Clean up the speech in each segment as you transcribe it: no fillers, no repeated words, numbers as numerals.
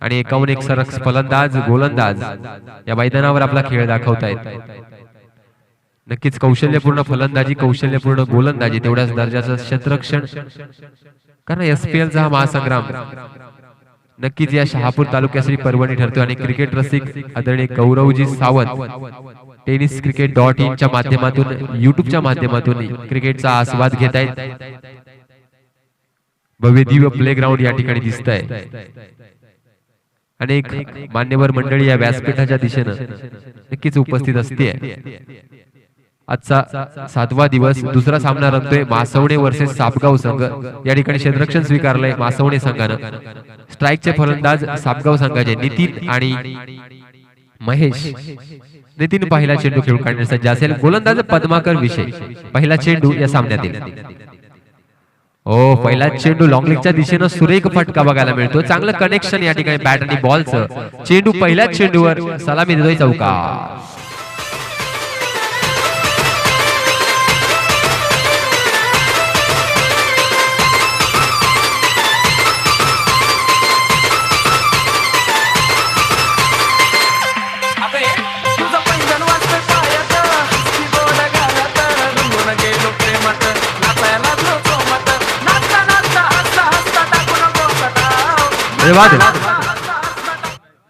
आणि एकाहून एक सरस फलंदाज गोलंदाज या मैदानावर आपला खेळ दाखवतायत. नक्कीच कौशल्यपूर्ण फलंदाजी, कौशल्यपूर्ण गोलंदाजी, तेवढ्याच दर्जाचं क्षेत्ररक्षण. कारण एसपीएलचा हा महासंग्राम नक्कीच या शहापूर तालुक्यासाठी पर्वणी ठरतो. आणि क्रिकेट रसिक आदरणीय गौरवजी सावंत टेनिस cricket.in च्या माध्यमातून, युट्यूबच्या माध्यमातून क्रिकेटचा आस्वाद घेत आहेत. भव्य दिव्य प्लेग्राऊंड या ठिकाणी दिसत आहे. अनेक मान्यवर मंडळी या व्यासपीठाच्या दिशेनं नक्कीच उपस्थित असते. आजचा 7वा दिवस, दुसरा सामना रंगतोय मासवणे वर्सेस सापगाव संघ. या ठिकाणी क्षेत्ररक्षण स्वीकारलंय मासवणे संघानं. स्ट्राईकचे फलंदाज सापगाव संघाचे नितीन आणि महेश. नितीन पहिला चेंडू खेळून काढण्यास सज्ज असेल. गोलंदाज पद्माकर विषय पहिला चेंडू या सामन्यातील. पहिला चेंडू लॉंग लेगच्या दिशेनं सुरेख फटका बघायला मिळतो. चांगलं कनेक्शन या ठिकाणी बॅट आणि बॉलचं. चेंडू पहिल्याच चेंडूवर सलामी देतोय चौकार.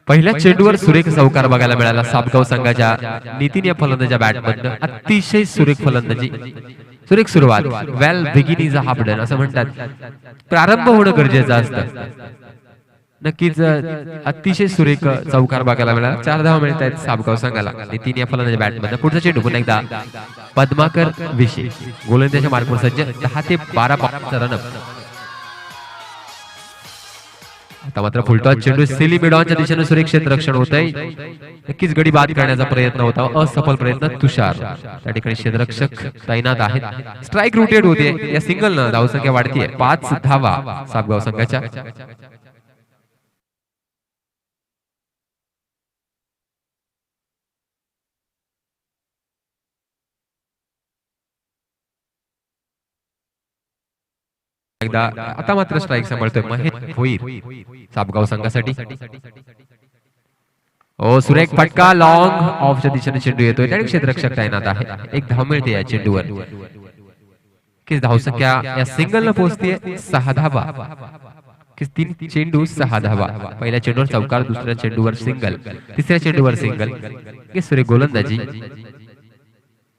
पहिल्या चेंडूवर सुरेख चौकार बघायला मिळाला सापगाव संघाच्या नितीन या फलंदाजाच्या बॅटमधनं. अतिशय सुरेख फलंदाजी, सुरेख सुरुवात. Well begin is a half done असं म्हणतात. प्रारंभ होणं गरजेचं असतं. नक्कीच अतिशय सुरेख चौकार बघायला मिळाला. 4 धावा मिळत आहेत सापगाव संघाला नितीन या फलंदाजाच्या बॅटमधनं. पुढचा चेंडू पुन्हा एकदा पद्माकर विषय गोलंदाजाच्या मार्कवर सज्ज. 10 ते 12 पावलांचा रनअप. आता मात्र फुलटॉस चेंडू सिली मिडॉनच्या दिशेने सुरेख क्षेत्ररक्षण होत आहे. नक्कीच गडी बाद करण्याचा प्रयत्न होता, असफल प्रयत्न. तुषार त्या ठिकाणी क्षेत्ररक्षक तैनात आहेत. स्ट्राईक रुटेड होते. या सिंगलनं धावसंख्या वाढतीये. 5 धावा सापगाव संघाच्या. एकदा आता मात्र स्ट्राईक सांभाळतोय महेश भोईर सापगाव संघासाठी. सुरेख फटका लॉंग ऑफच्या दिशेने चेंडू येतोय. त्या क्षेत्ररक्षक तैनात आहे. 1 धाव मिळते या चेंडूवर. की धावसंख्या या सिंगलनं पोहोचते 6 धावा. 3 चेंडू 6 धावा. पहिल्या चेंडूवर चौकार, दुसऱ्या चेंडूवर सिंगल, तिसऱ्या चेंडूवर सिंगल. की सुरेख गोलंदाजी.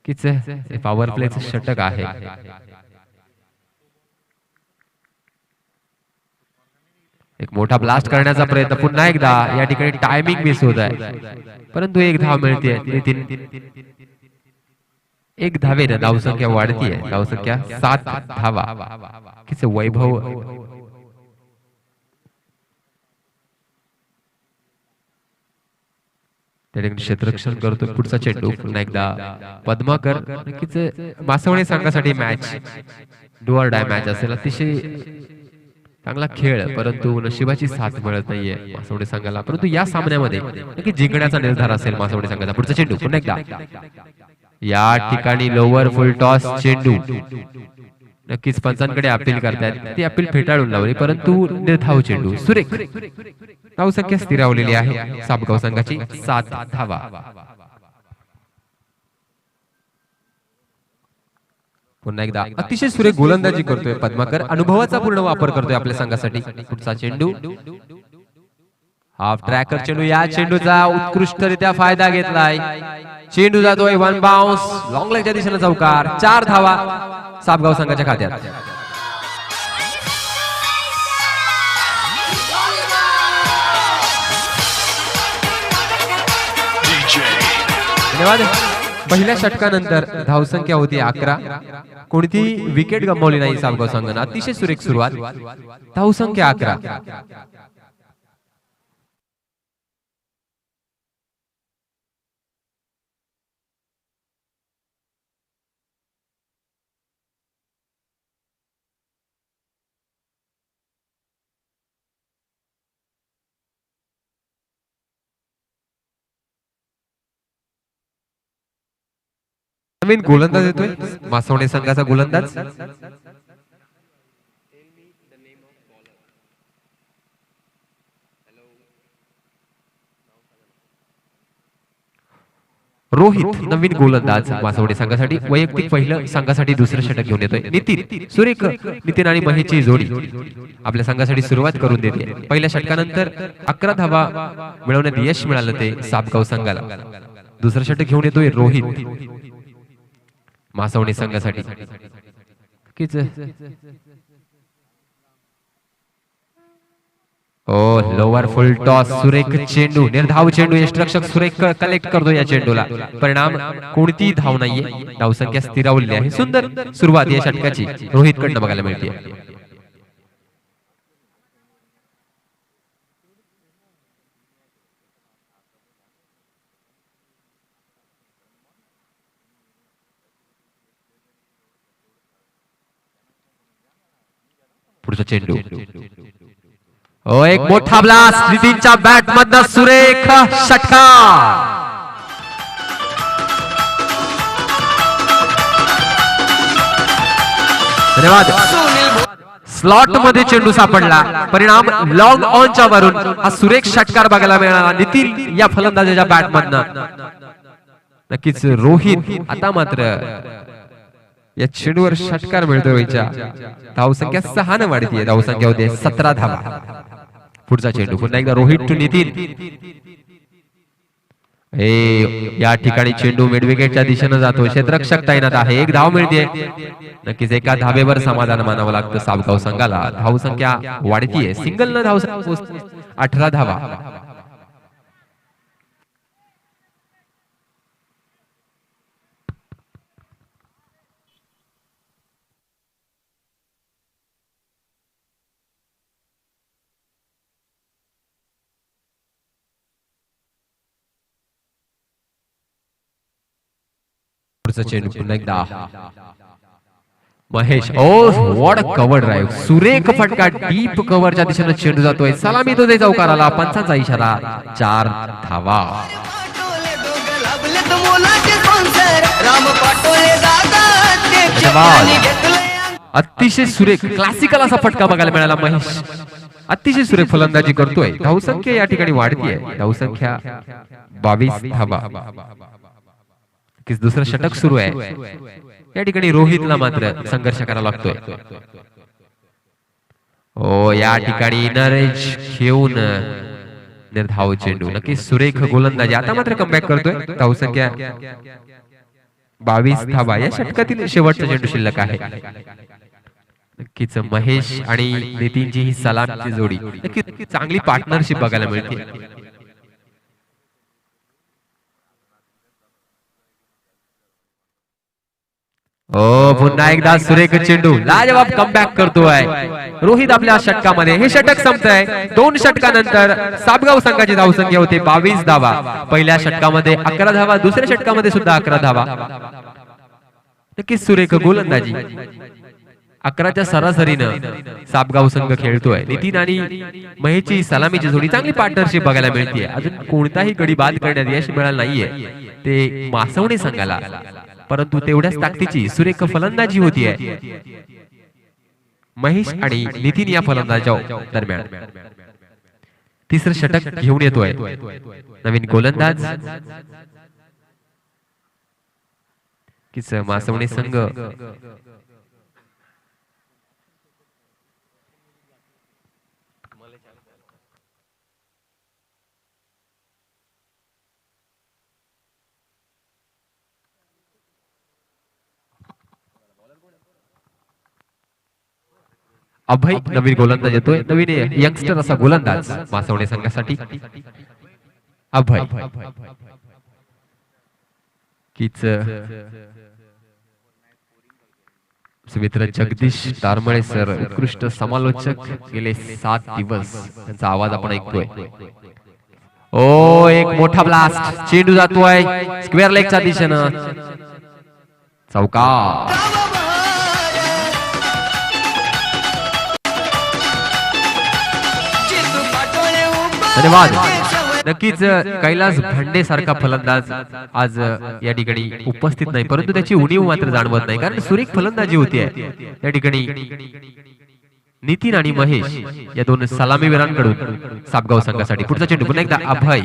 किच पॉवर प्लेचं षटक आहे. एक मोठा ब्लास्ट करण्याचा प्रयत्न. पुन्हा एकदा या ठिकाणी टायमिंग मिस होत आहे, परंतु 1 धाव मिळते. नितीन 1 धावेने धावसंख्या वाढतीये. धावसंख्या 7 धावा. किती वैभव त्या ठिकाणी क्षेत्ररक्षण करतो. पुढचा चेंडू पुन्हा एकदा पद्माकर. नक्कीच मासवणे संघासाठी match do or die match असेल. अतिशय चांगला खेळ, परंतु नशिबाची साथ मिळत नाहीये मासवडे संघाला. परंतु या सामन्यामध्ये नक्की जिंकण्याचा निर्धार असेल मासवडे संघाचा. पुढचा चेंडू पुन्हा एकदा या ठिकाणी लोअर फुल टॉस चेंडू. नक्कीच पंचांकडे अपील करतात. ती अपील फेटाळून लावली, परंतु निर्धाव चेंडू. सुरेख धावसंख्या स्थिरावलेली आहे सापगाव संघाची. 7 धावा. पुन्हा एकदा अतिशय सुरेख गोलंदाजी करतोय पद्माकर. अनुभवाचा पूर्ण वापर करतोय आपल्या संघासाठी. पुढचा चेंडू हाफ ट्रॅकर चेंडू. या चेंडूचा उत्कृष्टरित्या फायदा घेतलाय. चेंडू जातोय 1 बाउन्स लॉंग लेगच्या दिशेने चौकार. 4 धावा सापगाव संघाच्या खात्यात. धन्यवाद. पहिल्या षटकानंतर धावसंख्या होती 11. कोणती विकेट गमावली नाही सापगाव संघानं. अतिशय सुरेख सुरुवात. धावसंख्या 11. नवीन गोलंदाज येतोय मासवणे संघाचा गोलंदाज. रोहित नवीन गोलंदाज मासवडे संघासाठी वैयक्तिक पहिलं संघासाठी दुसरं षटक घेऊन येतोय. नितीन सुरेख नितीन आणि महेशची जोडी आपल्या संघासाठी सुरुवात करून देते. पहिल्या षटकानंतर 11 धावा मिळवण्यात यश मिळालं ते साबगाव संघाला. दुसरं षटक घेऊन येतोय रोहित मासवडे संघासाठी. ओ लोअर फुल टॉस सुरेख चेंडू निर्धाव चेंडू यष्टिरक्षक सुरेख कलेक्ट करतो या चेंडूला. परिणाम कोणती धाव नाहीये. धावसंख्या स्थिरावलेली आहे. सुंदर सुरुवात या षटकाची रोहित कडनं बघायला मिळते. पुढचा चेंडू एक मोठा ब्लास्ट नितीनच्या बॅट मधनं सुरेख षटकार. धन्यवाद. स्लॉट मध्ये चेंडू सापडला. परिणाम लॉंग ऑनच्या वरून हा सुरेख षटकार बघायला मिळाला नितीन या फलंदाजाच्या बॅट मधनं. नक्कीच रोहित आता मात्र या चेंडूवर षटकार मिळतो. रोहितच्या धावसंख्या 6 ने वाढतीये. धावसंख्या होते 17 धावा. पुढचा चेंडू पुन्हा एकदा रोहित टू नितीन. या ठिकाणी चेंडू मिड विकेटच्या दिशेने जातो. क्षेत्ररक्षक तैनात आहे. एक धाव मिळते. नक्कीच एका धावेवर समाधान मानावं लागतं साबगाव संघाला. धावसंख्या वाढतीये. सिंगल न धाव 18 धावा. चेंडू पुन्हा एकदा महेश. ओ व्हॉट कव्हर ड्राइव्ह. सुरेख फटका डीप कव्हरच्या दिशेने चेंडू जातोय. सलामी तो चौकाराला. पंचांचा इशारा. 4 धावा. अतिशय सुरेख क्लासिकल असा फटका बघायला मिळाला. महेश अतिशय सुरेख फलंदाजी करतोय. धावसंख्या या ठिकाणी वाढतीये. धावसंख्या 22 धावा. दुसरं षटक सुरू आहे. या ठिकाणी रोहितला मात्र संघर्ष करावा लागतोय. ओ या ठिकाणी नरेश घेऊन निर्धाव चेंडू. नक्कीच सुरेख गोलंदाजी. आता मात्र कमबॅक करतोय. धावसंख्या 22 धावा. या षटकातील शेवटचा चेंडू शिल्लक आहे. नक्कीच महेश आणि नितीनची ही सलामची जोडी नक्कीच चांगली पार्टनरशिप बघायला मिळते. पुन्हा एकदा सुरेख चेंडू. लाजवाब कमबॅक करतोय रोहित आपल्या षटकामध्ये. हे षटक संपतंय. 2 षटकानंतर साबगाव संघाची धावसंख्या होते 22 धावा. पहिल्या षटकामध्ये 11 धावा. दुसऱ्या षटकामध्ये सुद्धा 11 धावा. नक्कीच सुरेख गोलंदाजी. 11च्या सरासरीनं साबगाव संघ खेळतोय. नितीन आणि महेशची सलामीची जोडी चांगली पार्टनरशिप बघायला मिळते. अजून कोणताही गडी बाद करण्यात यश मिळालं नाहीये ते मासवडे संघाला. परंतु तेवढ्याच ताकदीची सुरेख फलंदाजी होतीये महेश आणि नितीन या फलंदाजाच्या दरम्यान. तिसरं षटक घेऊन येतोय नवीन गोलंदाज. किस मासवडे संघ अभय नवीन गोलंदाज येतोय. नवीन यंगस्टर असा गोलंदाज मासवडे संघासाठी अभय. कीच सुमित्र जगदीश तारमळे सर उत्कृष्ट समालोचक गेले 7 दिवस त्यांचा आवाज आपण ऐकतोय. ओ एक मोठा ब्लास्ट. चेंडू जातोय स्क्वेअर लेगच्या दिशेनं. चौकार. धन्यवाद. नक्कीच कैलास भांडे सारखा फलंदाज आज या ठिकाणी उपस्थित नाही. परंतु त्याची उणीव मात्र जाणवत नाही. कारण सुरेख फलंदाजी होती या ठिकाणी. नितीन आणि महेश या 2 सलामीवीरांकडून साबगाव संघासाठी. पुढचा चेंडू पुन्हा एकदा अभय.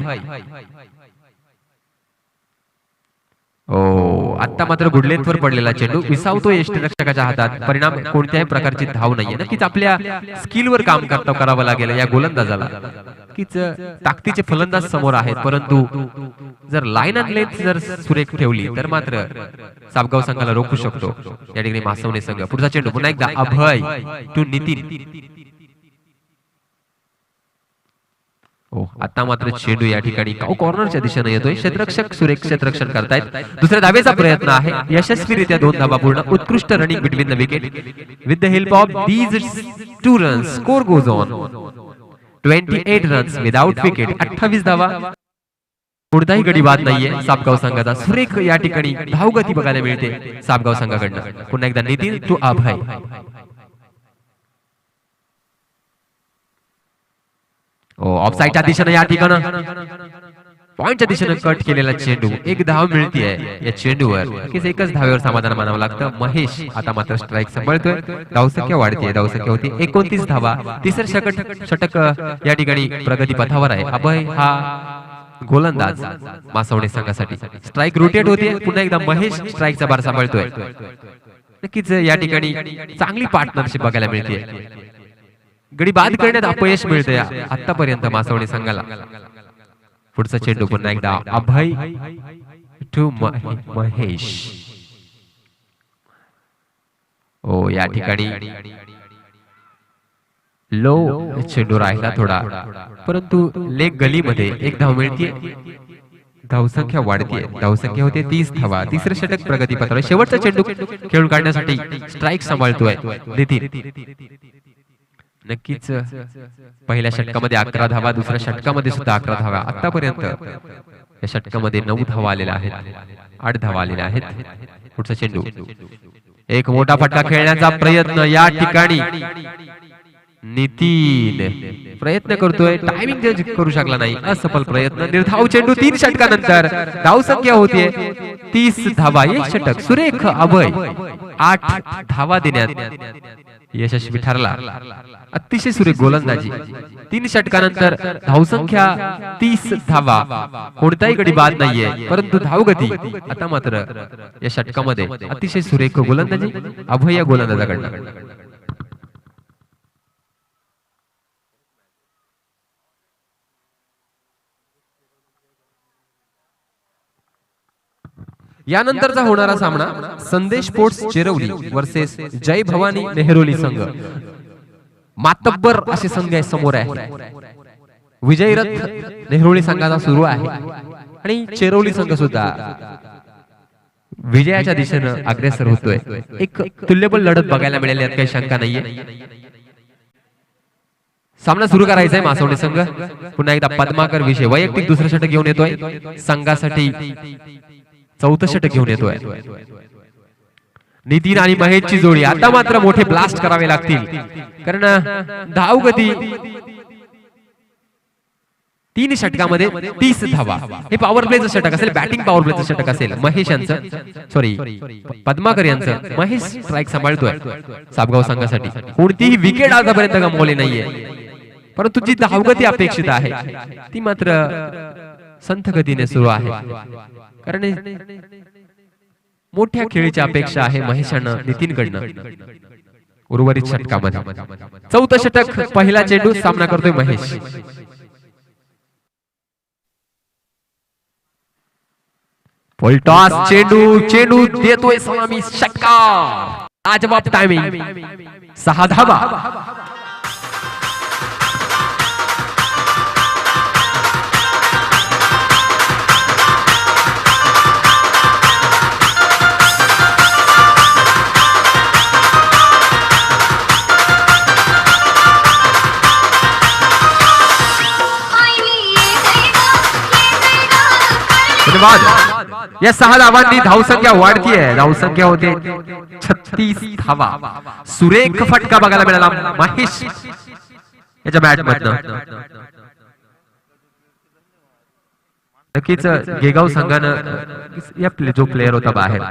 ओ आता मात्र गुड लेंथवर पडलेला चेंडू विसावतो यष्टीरक्षकाच्या हातात. परिणाम कोणत्याही प्रकारची धाव नाहीये. नक्कीच आपल्या स्किलवर काम करावं लागेल या गोलंदाजाला. नक्कीच ताकदीचे फलंदाज समोर आहेत, परंतु जर लाईन अँड लेंथ जर सुरेख ठेवली तर मात्र सापगाव संघाला रोखू शकतो या ठिकाणी मासवणे संघ. पुढचा चेंडू पुन्हा एकदा अभय टू नितीन. आता मात्र चेंडू या ठिकाणी कॉर्नरच्या दिशेने येतोय. क्षेत्ररक्षक सुरेख क्षेत्ररक्षण करतायत. दुसऱ्या धावेचा प्रयत्न आहे. यशस्वीरित्या 2 धावा पूर्ण. उत्कृष्ट running between the wicket. With the help of these 2 runs score goes on 28 runs without wicket. 28 धावा. कोणताही गडी बाद नाहीये सापगाव संघाचा. सुरेख या ठिकाणी धावगती बघायला मिळते सापगाव संघाकडनं. पुन्हा एकदा नितीन टू अभय. ऑफसाईडच्या दिशेने या ठिकाणी पॉइंटच्या दिशेने कट केलेला चेंडू. 1 धाव मिळतीये या चेंडूवर. एकच धावेवर समाधान मानावं लागतं. महेश आता मात्र स्ट्राईक सांभाळतोय. धावसंख्या वाढतीये. धावसंख्या होती 29 धावा. तिसरं षटक या ठिकाणी प्रगती पथावर आहे. अभय हा गोलंदाज मासवणे संघासाठी. स्ट्राईक रोटेट होते. पुन्हा एकदा महेश स्ट्राईकचा बार सांभाळतोय. नक्कीच या ठिकाणी चांगली पार्टनरशिप बघायला मिळते. गडी बाद करण्यात अपयश मिळते आतापर्यंत मासवणे संघाला. पुढचा चेंडू पुन्हा एकदा अभय टू महेश. या ठिकाणी लो चेंडू राहिला थोडा, परंतु लेग गलीमध्ये 1 धाव मिळते. धावसंख्या वाढतीये. धावसंख्या होते 30 धावा. तिसरं षटक प्रगती पथावर. शेवटचा चेंडू खेळून काढण्यासाठी स्ट्राईक सांभाळतोय नितीन. नक्कीच पहिल्या षटकामध्ये 11 धावा. दुसऱ्या षटकामध्ये सुद्धा 11 धावा. आतापर्यंत या षटकामध्ये 9 धावा आलेल्या आहेत. 8 धावा आलेल्या आहेत. पुढचा चेंडू. एक मोठा फटका खेळण्याचा प्रयत्न या ठिकाणी नितीन प्रयत्न करतोय. टायमिंग जज करू शकला नाही. असफल प्रयत्न. निर्धाव चेंडू. 3 षटकानंतर धावसंख्या होतीये 30 धावा. एक षटक सुरेख. अभय 8 धावा देण्यात यशस्वी ठरला. अतिशय सुरेख गोलंदाजी. 3 षटकानंतर धावसंख्या 30 धावा. कोणताही गडी बाद नाहीये, परंतु धावगती आता मात्र या षटकामध्ये अतिशय सुरेख गोलंदाजी अभय या गोलंदाजाकडनं. यानंतरचा होणारा सामना संदेश स्पोर्ट्स चेरवली वर्सेस जय भवानी नेहरोली संघ. मातब्बर असे संघ समोर आहे. विजयरथ नेहरोली संघाचा सुरू आहे आणि चेरवली संघ सुद्धा विजयाच्या दिशेने अग्रेसर होतोय. एक तुल्यबळ लढत बघायला मिळेल यात काही शंका नाहीये. सामना सुरू करायचा आहे मासवणे संघ. पुन्हा एकदा पद्माकर विषय वैयक्तिक दुसरं षटक घेऊन येतोय. संघासाठी 4थं षटक घेऊन येतोय. नितीन आणि महेशची जोडी. आता मात्र मोठे ब्लास्ट करावे लागतील, कारण धावगती 3 षटकामध्ये 30 धावा. हे पॉवर प्लेचं षटक असेल. बॅटिंग पॉवर प्लेचं षटक असेल. महेश यांचं सॉरी पद्माकर यांचं. महेश स्ट्राईक सांभाळतोय सापगाव संघासाठी. कोणतीही विकेट आतापर्यंत गमावली नाहीये, परंतु जी धावगती अपेक्षित आहे ती मात्र संथ गतीने सुरू आहे, कारण मोठ्या खेळीची अपेक्षा आहे महेशानं नितीनकडनं उर्वरित षटकामध्ये. 4थं षटक. पहिला चेंडू. सामना करतोय महेश. फुलटॉस चेंडू. चेंडू देतोय सलामी. षटकार. लाजवाब टायमिंग. 6 धावा. या 6 धावांनी धावसंख्या वाढतीये. धावसंख्या होते 36 धावा. सुरेख फटका बघायला मिळाला महेश याच्या बॅट मधनं. नक्कीच गेगाव संघानं या जो प्लेअर होता बाहेर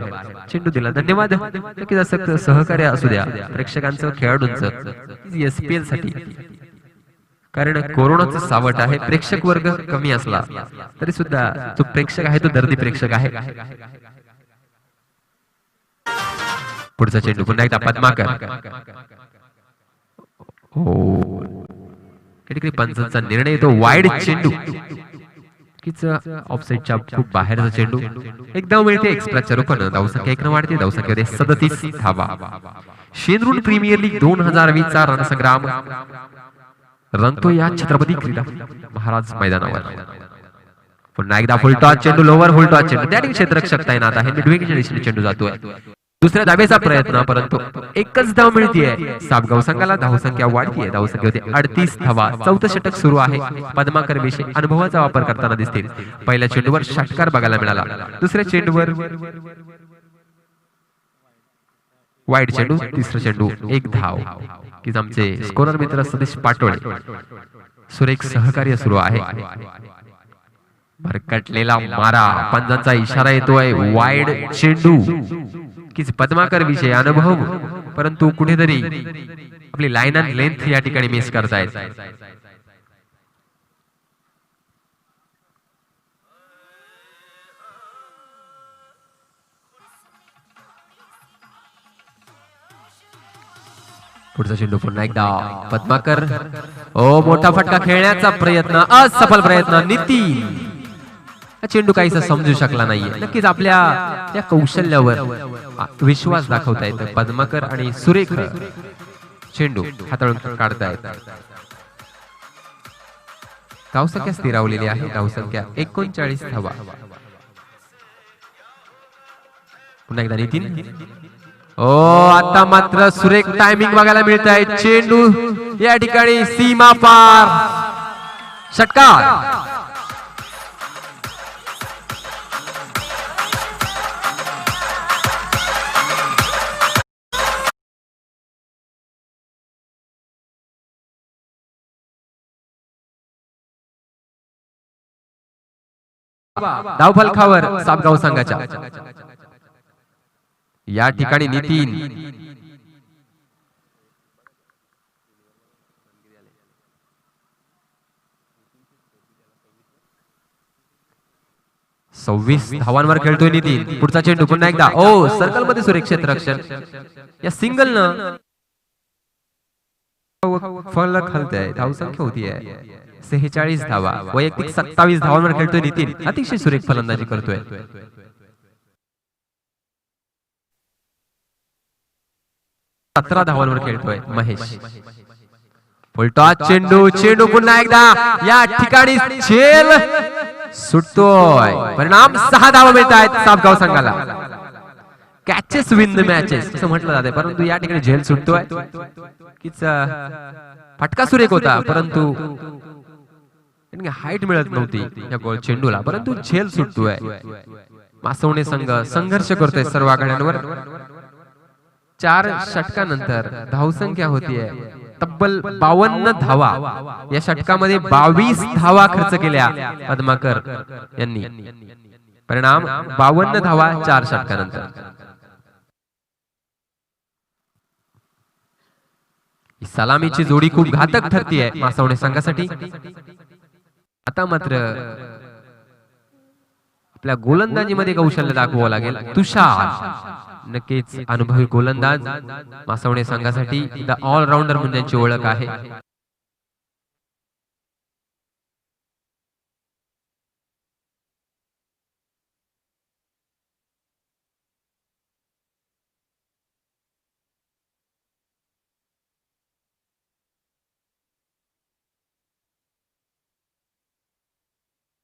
चेंडू दिला. धन्यवाद. नक्कीच असं सहकार्य असू द्या प्रेक्षकांचं खेळाडूंचं एसपीएल साठी, कारण कोरोनाचं सावट आहे. प्रेक्षक वर्ग कमी असला तरी सुद्धा जो प्रेक्षक आहे तो दर्दी प्रेक्षक आहे. पुढचा चेंडू पुन्हा एकदा पद्माकर. हो, कधी पंचांचा निर्णय येतो. वाईड चेंडू, ऑफसाईडच्या खूप बाहेरचा चेंडू. एकदम मिळते एक्सप्रेसच्या रूपानं. धावसंख्या 1 वाढते. धावसंख्या 37 धावा. शेंद्रुण प्रीमियर लीग 2020 चा रणसंग्राम रंगतो या छत्रपती क्रीडा महाराज मैदानावर. पुन्हा एकदा फुलटॉस चेंडू, लोवर फुलटॉस चेंडू. त्या ठिकाणी क्षेत्ररक्षक तैनात आहे. मिडविकेटच्या दिशेने चेंडू जातोय. दुसऱ्या धावेचा प्रयत्न, परंतु एकच धाव मिळतीये. सापगाव संघाला धावसंख्या वाढतीये. धावसंख्या होते 38 धावा. चौथं षटक सुरू आहे. पद्माकर विषयी अनुभवाचा वापर करताना दिसतील. पहिल्या चेंडूवर षटकार बघायला मिळाला. दुसऱ्या चेंडूवर वाईड चेंडू. तिसरा चेंडू 1 धाव. की आमचे स्कोरर मित्र सतीश पाटोळे सुरेख सहकार्य सुरू आहे. भरकटलेला मारा, पंजांचा इशारा येतोय. वाईड चेंडू की पद्माकर विषयी अनुभव, परंतु कुठेतरी आपली लाईन अँड लेंथ या ठिकाणी मिस करतायत. पुढचा चेंडू पुन्हा एकदा पद्माकर. ओ, मोठा फटका खेळण्याचा प्रयत्न, असफल प्रयत्न. नितीन चेंडू काहीसा समजू शकला नाहीये. नक्कीच आपल्या या कौशल्यावर विश्वास दाखवतायत पद्माकर आणि सुरेख चेंडू हाताळून काढतायत. धावसंख्या स्थिरावलेली आहे. धावसंख्या 39 धावा. पुन्हा एकदा नितीन. ओ, आता मात्र सुरेख टायमिंग बघायला मिळत आहे. चेंडू या ठिकाणी सीमा पार. षटकार. धावफलकावर सापगाव संघाच्या या ठिकाणी नितीन. सव्वीस धावांवर खेळतोय नितीन. पुढचा चेंडू पुन्हा एकदा. ओ, सर्कल मध्ये सुरक्षित रक्षण. या सिंगल न फलक हलतंय. धावसंख्या होतीये 46 धावा. वैयक्तिक 27 धावांवर खेळतोय नितीन. अतिशय सुरेख फलंदाजी करतोय. 17 धावांवर खेळतोय महेश. फुलटॉस चेंडू. चेंडू पुन्हा एकदा या ठिकाणी झेल सुटतोय. परिणाम 6 धावा मिळत आहेत सापगाव संघाला. कॅचेस विन द मॅचेस असं म्हटलं जाते, परंतु या ठिकाणी झेल सुटतोय. फटका सुरेख होता, परंतु हाईट मिळत नव्हती या गोल चेंडूला, परंतु झेल सुटतोय. मासवणे संघ संघर्ष करतोय सर्व आघाड्यांवर. 4 षटकानंतर धावसंख्या होतीये तब्बल 52 धावा. या षटकामध्ये 22 धावा खर्च केल्या पद्माकर यांनी. परिणाम 52 धावा 4 षटकानंतर. सलामीची जोडी खूप घातक ठरतीये मासवणे संघासाठी. आता मात्र आपल्या गोलंदाजीमध्ये कौशल्य दाखवावं लागेल. तुषार नक्कीच अनुभवी गोलंदाज मासवणे संघासाठी द ऑलराऊंडर म्हणून त्यांची ओळख आहे.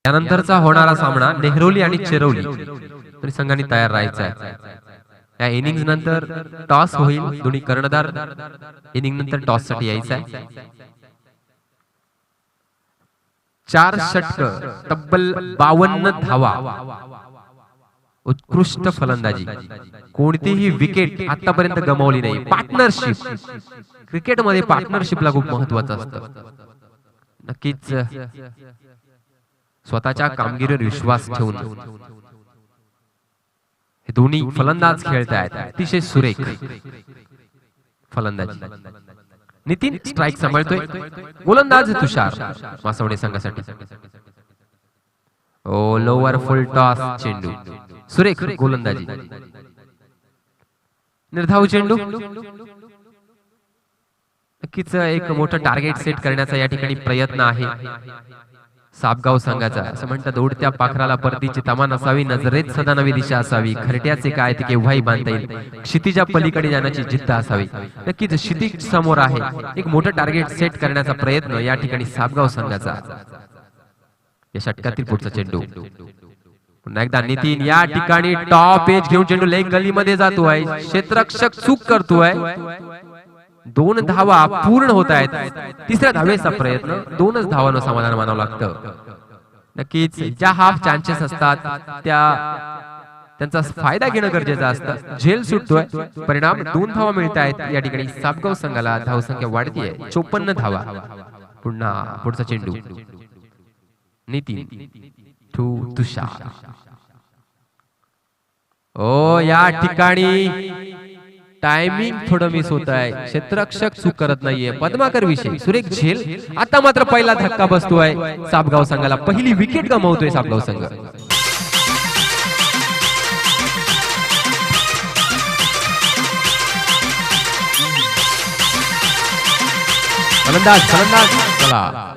त्यानंतरचा होणारा सामना नेहरोली आणि चिरवली संघांनी तयार राहायचा आहे. या इनिंग्स नंतर टॉस होईल. दोन्ही कर्णधार इनिंग नंतर टॉस साठी यायचा आहे. 4 षटक तब्बल 52 धावा. उत्कृष्ट फलंदाजी. कोणतीही विकेट आतापर्यंत गमावली नाही. पार्टनरशिप क्रिकेटमध्ये पार्टनरशिपला खूप महत्वाचं असतं. नक्कीच स्वतःच्या कामगिरीवर विश्वास ठेवून हे दोन्ही फलंदाज खेळतायत. अतिशय सुरेख फलंदाजी. नितीन स्ट्राइक सांभाळतोय. गोलंदाज तुषार मासवणे संघासाठी. ओ, लोअर फुल टॉस चेंडू. सुरेख गोलंदाजी. निर्धाव चेंडू, नक्कीच एक मोठं टार्गेट सेट करण्याचा या ठिकाणी प्रयत्न आहे सापगाव संघाचा. असं म्हणतात उडत्या पाखराला परतीची तमान असावी, नजरेत सदा नवी दिशा असावी, खरट्याचे काय ते केव्हाही बांधता येईल, क्षितिजा पलीकडे जाण्याची जिद्द असावी. नक्कीच क्षितिज समोर आहे, एक मोठं टार्गेट सेट करण्याचा प्रयत्न या ठिकाणी सापगाव संघाचा. या षटकातील पुढचा चेंडू पुन्हा एकदा नितीन या ठिकाणी टॉप एज घेऊन चेंडू लेग गलीमध्ये जातोय, क्षेत्ररक्षक चूक करतोय. 2 धावा पूर्ण होत आहेत. तिसऱ्या धावेचा प्रयत्न, 2च धावांवर समाधान मानावं लागतं. नक्कीच ज्या हाफ चान्सेस असतात त्यांचा फायदा घेणं गरजेचं असतं. झेल सुटतोय, परिणाम 2 धावा मिळत आहेत. या ठिकाणी सापगाव संघाला धावसंख्या वाढतीये, 54 धावा. पुन्हा पुढचा चेंडू नितीन टू तुषार. ओ या ठिकाणी टायमिंग थोडं मिस होत आहे, क्षेत्ररक्षक चूक करत नाहीये. पद्माकर विषयी सुरेख झेल. आता मात्र पहिला धक्का बसतोय सापगाव संघाला, पहिली विकेट गमावतोय सापगाव संघ. फलंदाज चला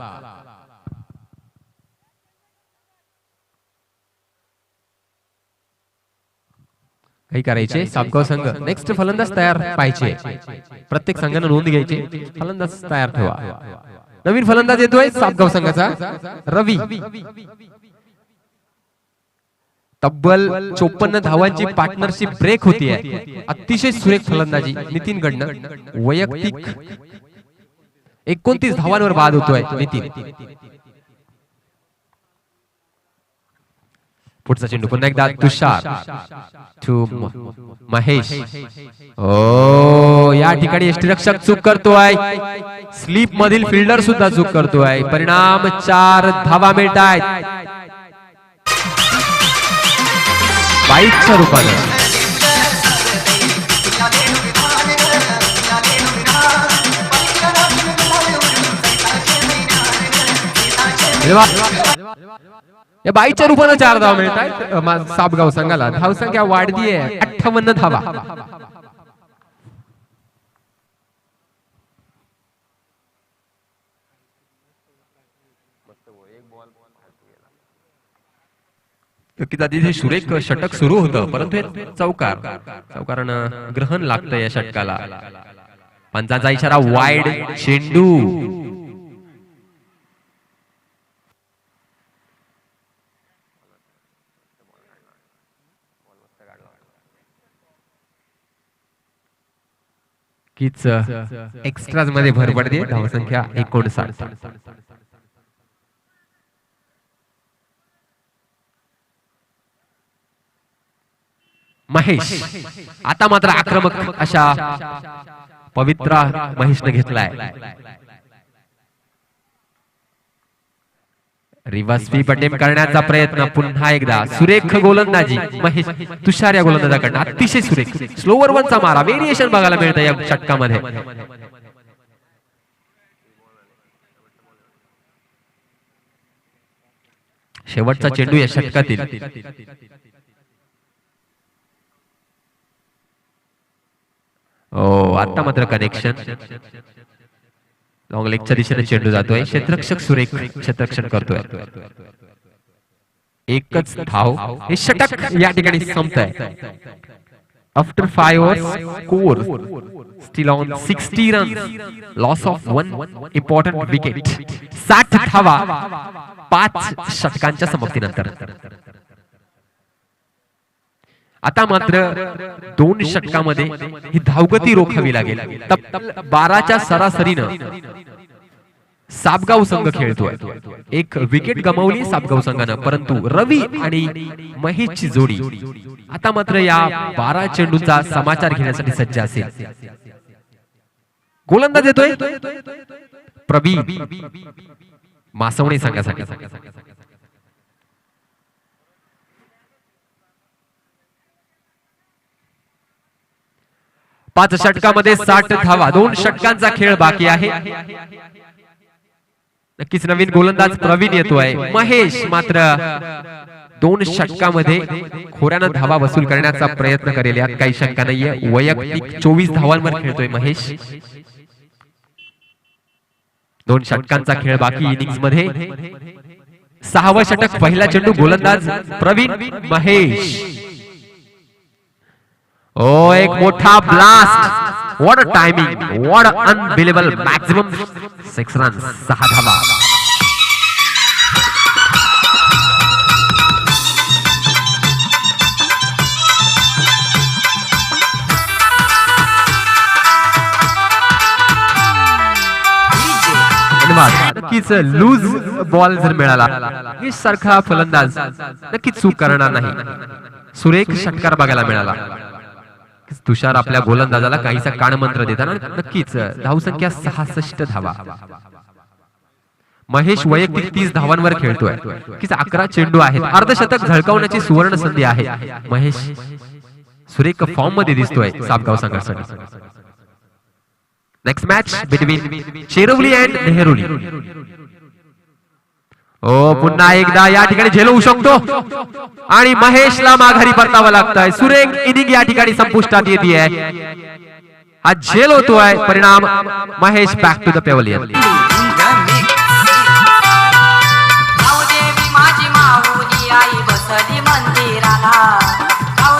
काही करायचे सापगाव संघ. नेक्स्ट फलंदाज तयार पाहिजे, प्रत्येक संघाने नोंद घ्यायची, फलंदाज तयार ठेवा. नवीन फलंदाज येतोय सापगाव संघाचा रवी. तब्बल 54 धावांची पार्टनरशिप ब्रेक होतीये. अतिशय सुरेख फलंदाजी नितीन कडनं. वैयक्तिक 29 धावांवर बाद होतोय नितीन. पुढचा चेंडू पुन्हा एकदा तुषार टू महेश. ओ या ठिकाणी यष्टिरक्षक चूक करतोय, स्लीप मधील फिल्डर सुद्धा चूक करतोय. परिणाम 4 धावा मिळत आहेत 22च्या रूपाने. या 22च्या रूपाने 4 धावा मिळत आहेत सापगाव संघाला. धावसंख्या वाढतीये 58 धावा. सुरेख षटक सुरू होतं, परंतु चौकारानं ग्रहण लागतं या षटकाला. पंचांचा इशारा वाईड चेंडू. एक्स्ट्राज मध्ये भर पडते. धावसंख्या 59. महेश आता मात्र आक्रमक अशा पवित्रा महेशने घेतलाय. रिव्हर्स स्वीप अटेम्प्ट करण्याचा प्रयत्न. पुन्हा एकदा सुरेख गोलंदाजी महेश तुषार या गोलंदाजाकडनं. अतिशय सुरेख स्लोवर वनचा मारा. व्हेरिएशन बघायला मिळतं या षटकामध्ये. शेवटचा चेंडू या षटकातील. ओ आता मात्र कनेक्शन. लॉंग लेगच्या दिशेने चेंडू जातोय. क्षेत्ररक्षक सुरेख क्षेत्ररक्षण करतोय. एकच धाव. हे षटक या ठिकाणी संपतंय. After 5 overs score still on 60 runs, loss of 1 important wicket. 60 धावा 5 षटकांच्या समाप्तीनंतर. आता मात्र 2 षटकामध्ये ही धावगती रोखावी लागेल. तब्बल 12च्या सरासरीनं सापगाव संघ खेळतोय. 1 विकेट गमावली सापगाव संघानं, परंतु रवी आणि महेशची जोडी आता मात्र या 12 चेंडूंचा समाचार घेण्यासाठी सज्ज असेल. गोलंदाज येतोय प्रवीण मासवणे संघासाठी. 5 षटकामध्ये 60 धावा. 2 षटकांचा खेळ बाकी आहे. नक्कीच नवीन गोलंदाज प्रवीण येतोय. महेश मात्र 2 षटकामध्ये खोऱ्यानं धावा वसूल करण्याचा प्रयत्न करेल, यात काही शंका नाहीये. वैयक्तिक 24 धावांवर खेळतोय महेश. 2 षटकांचा खेळ बाकी इनिंग्स मध्ये. 6वं षटक, पहिला चेंडू, गोलंदाज प्रवीण महेश. ओ एक मोठा blast. What a timing, what a unbelievable. Maximum 6 run, 6 धावा. नक्कीच लूज बॉल जर मिळाला सारखा फलंदाज नक्कीच चूक करणार नाही. सुरेख षटकार बघायला मिळाला. तुषार आपल्या गोलंदाजाला काहीसा कानमंत्र देताना नक्कीच धावसंख्या 66 धावा. महेश वैयक्तिक 30 धावांवर खेळतोय. 11 चेंडू आहेत. अर्धशतक झळकावण्याची सुवर्ण संधी आहे. महेश सुरेख फॉर्म मध्ये दिसतोय साबगाव संघासाठी. Next match between Cherwali and Nehruli. ओ पुन्हा एकदा या ठिकाणी झेल होऊ शकतो आणि महेशला माघारी परतावं लागतंय. सुरेख इनिंग या ठिकाणी संपुष्टात येते. हा झेल होतोय. परिणाम महेश बॅक टू द पेव्हलियन. माझी माऊली आई बसली मंदिराला.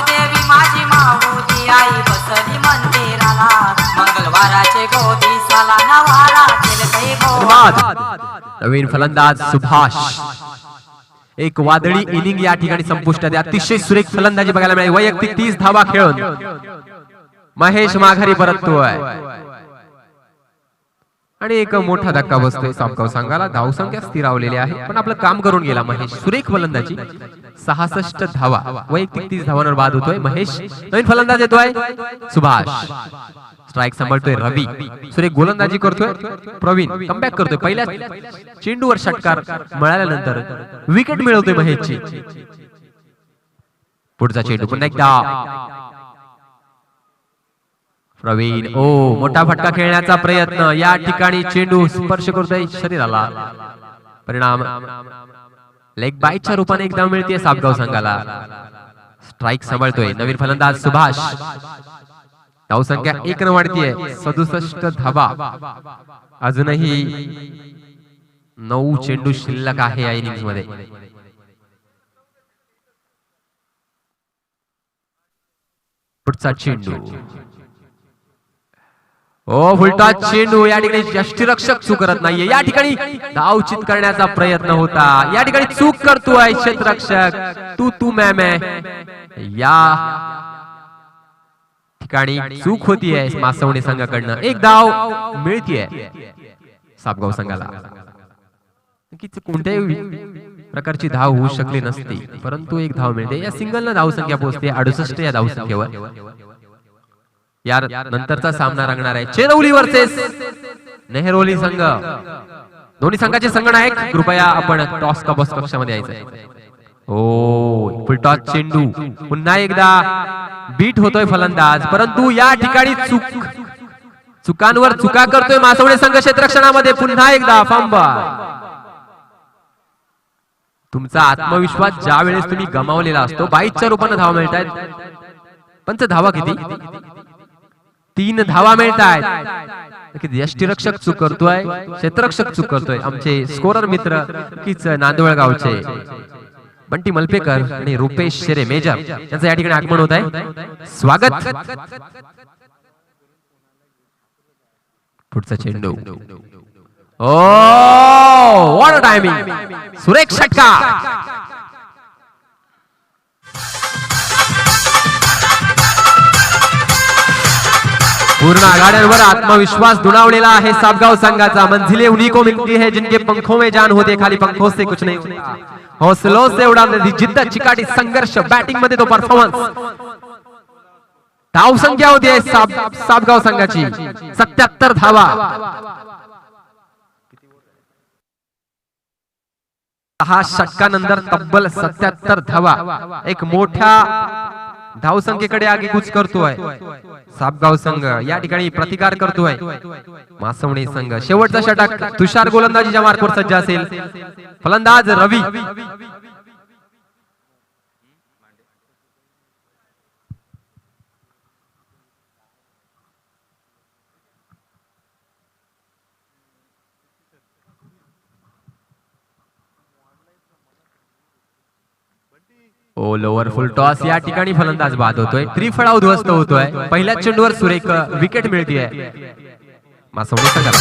देवी माझी माऊली आई बसली मंदिराला. मंगळवाराचे गोदीसाला नवारा केले नवीन फलंदाज सुभाष. एक वादळी इनिंग या ठिकाणी संपुष्टात. अतिशय सुरेख फलंदाजी बघायला मिळाली. वैयक्तिक 30 धावा खेळून महेश माघारी परततोय आणि एक मोठा धक्का बसतोय साबगाव संघाला. धावसंख्या स्थिरावलेली आहे पण आपलं काम करून गेला महेश. सुरेख फलंदाजी, 66 धावा. वैयक्तिक 30 धावांवर बाद होतोय महेश. नवीन फलंदाज येतोय सुभाष. स्ट्राइक सांभाळतोय रवी. सुरेख गोलंदाजी करतोय प्रवीण. कमबॅक करतोय. पहिल्या चेंडूवर षटकार मिळाल्यानंतर विकेट मिळवतोय महेशची. पुढचा चेंडू पुन्हा एकदा प्रवीण. ओ मोठा फटका खेळण्याचा प्रयत्न. या ठिकाणी चेंडू स्पर्श करतोय शरीराला. परिणाम लेग बाईटच्या रूपाने एकदा मिळते साबगाव संघाला. स्ट्राइक सांभाळतोय नवीन फलंदाज सुभाष. धावसंख्या 1 न वाढतीये. 67 धावा. अजूनही 9 चेंडू शिल्लक आहे या इनिंग्स मध्ये. पुढचा चेंडू. ओ फुलटॉस चेंडू. या ठिकाणी यष्टीरक्षक चूक करत नाहीये. या ठिकाणी धावचित करण्याचा प्रयत्न होता. या ठिकाणी चूक करतोय क्षेत्ररक्षक. तू मॅ या ठिकाणी चूक होतीये मासवणे संघाकडनं. एक धाव मिळतीये साबगाव संघाला. कोणत्याही प्रकारची धाव होऊ शकली नसती परंतु एक धाव मिळते. या सिंगलनं धावसंख्या पोहोचते 68 या धावसंख्येवर. या नंतरचा सामना रंगणार आहे चेरवली वर्सेस नेहरोली संघ. दोन्ही संघाचे संघनायक कृपया आपण टॉस का बॉक्स कक्षामध्ये यायचंय. ओ फुलटॉस चेंडू. पुन्हा एकदा बीट होतोय फलंदाज परंतु या ठिकाणी चुकांवर चुका करतोय मासवणे संघ क्षेत्ररक्षणामध्ये. पुन्हा एकदा फंबल. तुमचा आत्मविश्वास ज्या वेळेस तुम्ही गमावलेला असतो 22च्या रूपाने धावा मिळतायत. पंच धावा किती? 3 धावा मिळतायत. यष्टीरक्षक चूक करतोय, क्षेत्ररक्षक चूक करतोय. आमचे स्कोरर मित्र कीच नांदवळ गावचे बंटी मलपेकर आणि रुपेश शेरे मेजर यांचं या ठिकाणी आगमन होत आहे. स्वागत. पुढचा चेंडू. ओ व्हॉट अ टायमिंग. सुरेख षटकार. पूर्ण आघाड्यांवर आत्मविश्वास दुणावलेला आहे साबगाव संघाचा. मंजिलें उन्हीं को मिलती है जिनके पंखों में जान होते, खाली पंखों से कुछ नहीं. हौसलों से उड़ाने जिद्द चिकाटी संघर्ष. बॅटिंग मध्ये तो परफॉर्मन्स. धाव संख्या होती आहे साबगाव संघाची 77 धावा. 6 षटकानंतर तब्बल 77 धावा. एक मोठ्या धावसंख्येकडे आगेकूच करतोय साबगाव संघ. या ठिकाणी प्रतिकार करतोय मासवणे संघ. शेवटचा षटक. तुषार गोलंदाजीच्या मार्कवर सज्ज असेल. फलंदाज रवी. ओ लोअर फुल टॉस या ठिकाणी फलंदाज बाद होतोय, त्रिफळा उद्ध्वस्त होतोय. पहिल्या चेंडूवर सुरेख विकेट मिळतीये मासवडी संघाला.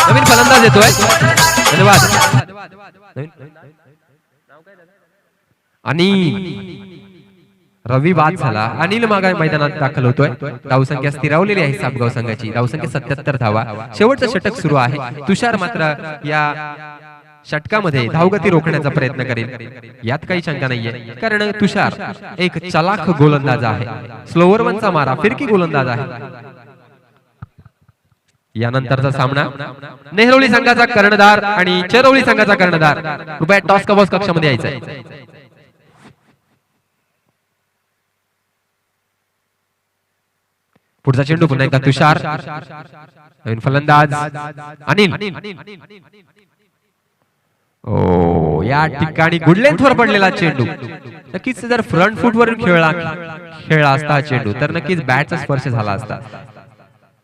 नवीन फलंदाज येतोय. धन्यवाद. आणि रवी बाद झाला. अनिल मागा मैदानात दाखल होतोय. धावसंख्या स्थिरावलेली आहे सापगाव संघाची. धावसंख्या 77 धावा. शेवटचं षटक सुरू आहे. तुषार मात्र या षटकामध्ये धावगती रोखण्याचा प्रयत्न करेल यात काही शंका नाहीये, कारण तुषार एक चलाख गोलंदाज आहे. स्लोवर वनचा मारा फिरकी गोलंदाज आहे. यानंतरचा सामना नेहरोली संघाचा कर्णधार आणि चेरवली संघाचा कर्णधार कृपया टॉस कबॉस कक्षामध्ये यायचा आहे. पुढचा चेंडू पुन्हा एकदा तुषार. नवीन फलंदाज अनिल. ओ या ठिकाणी गुड लेंथवर पडलेला चेंडू. नक्कीच जर फ्रंट फुटवर खेळला असता हा चेंडू तर नक्कीच बॅटचा स्पर्श झाला असता,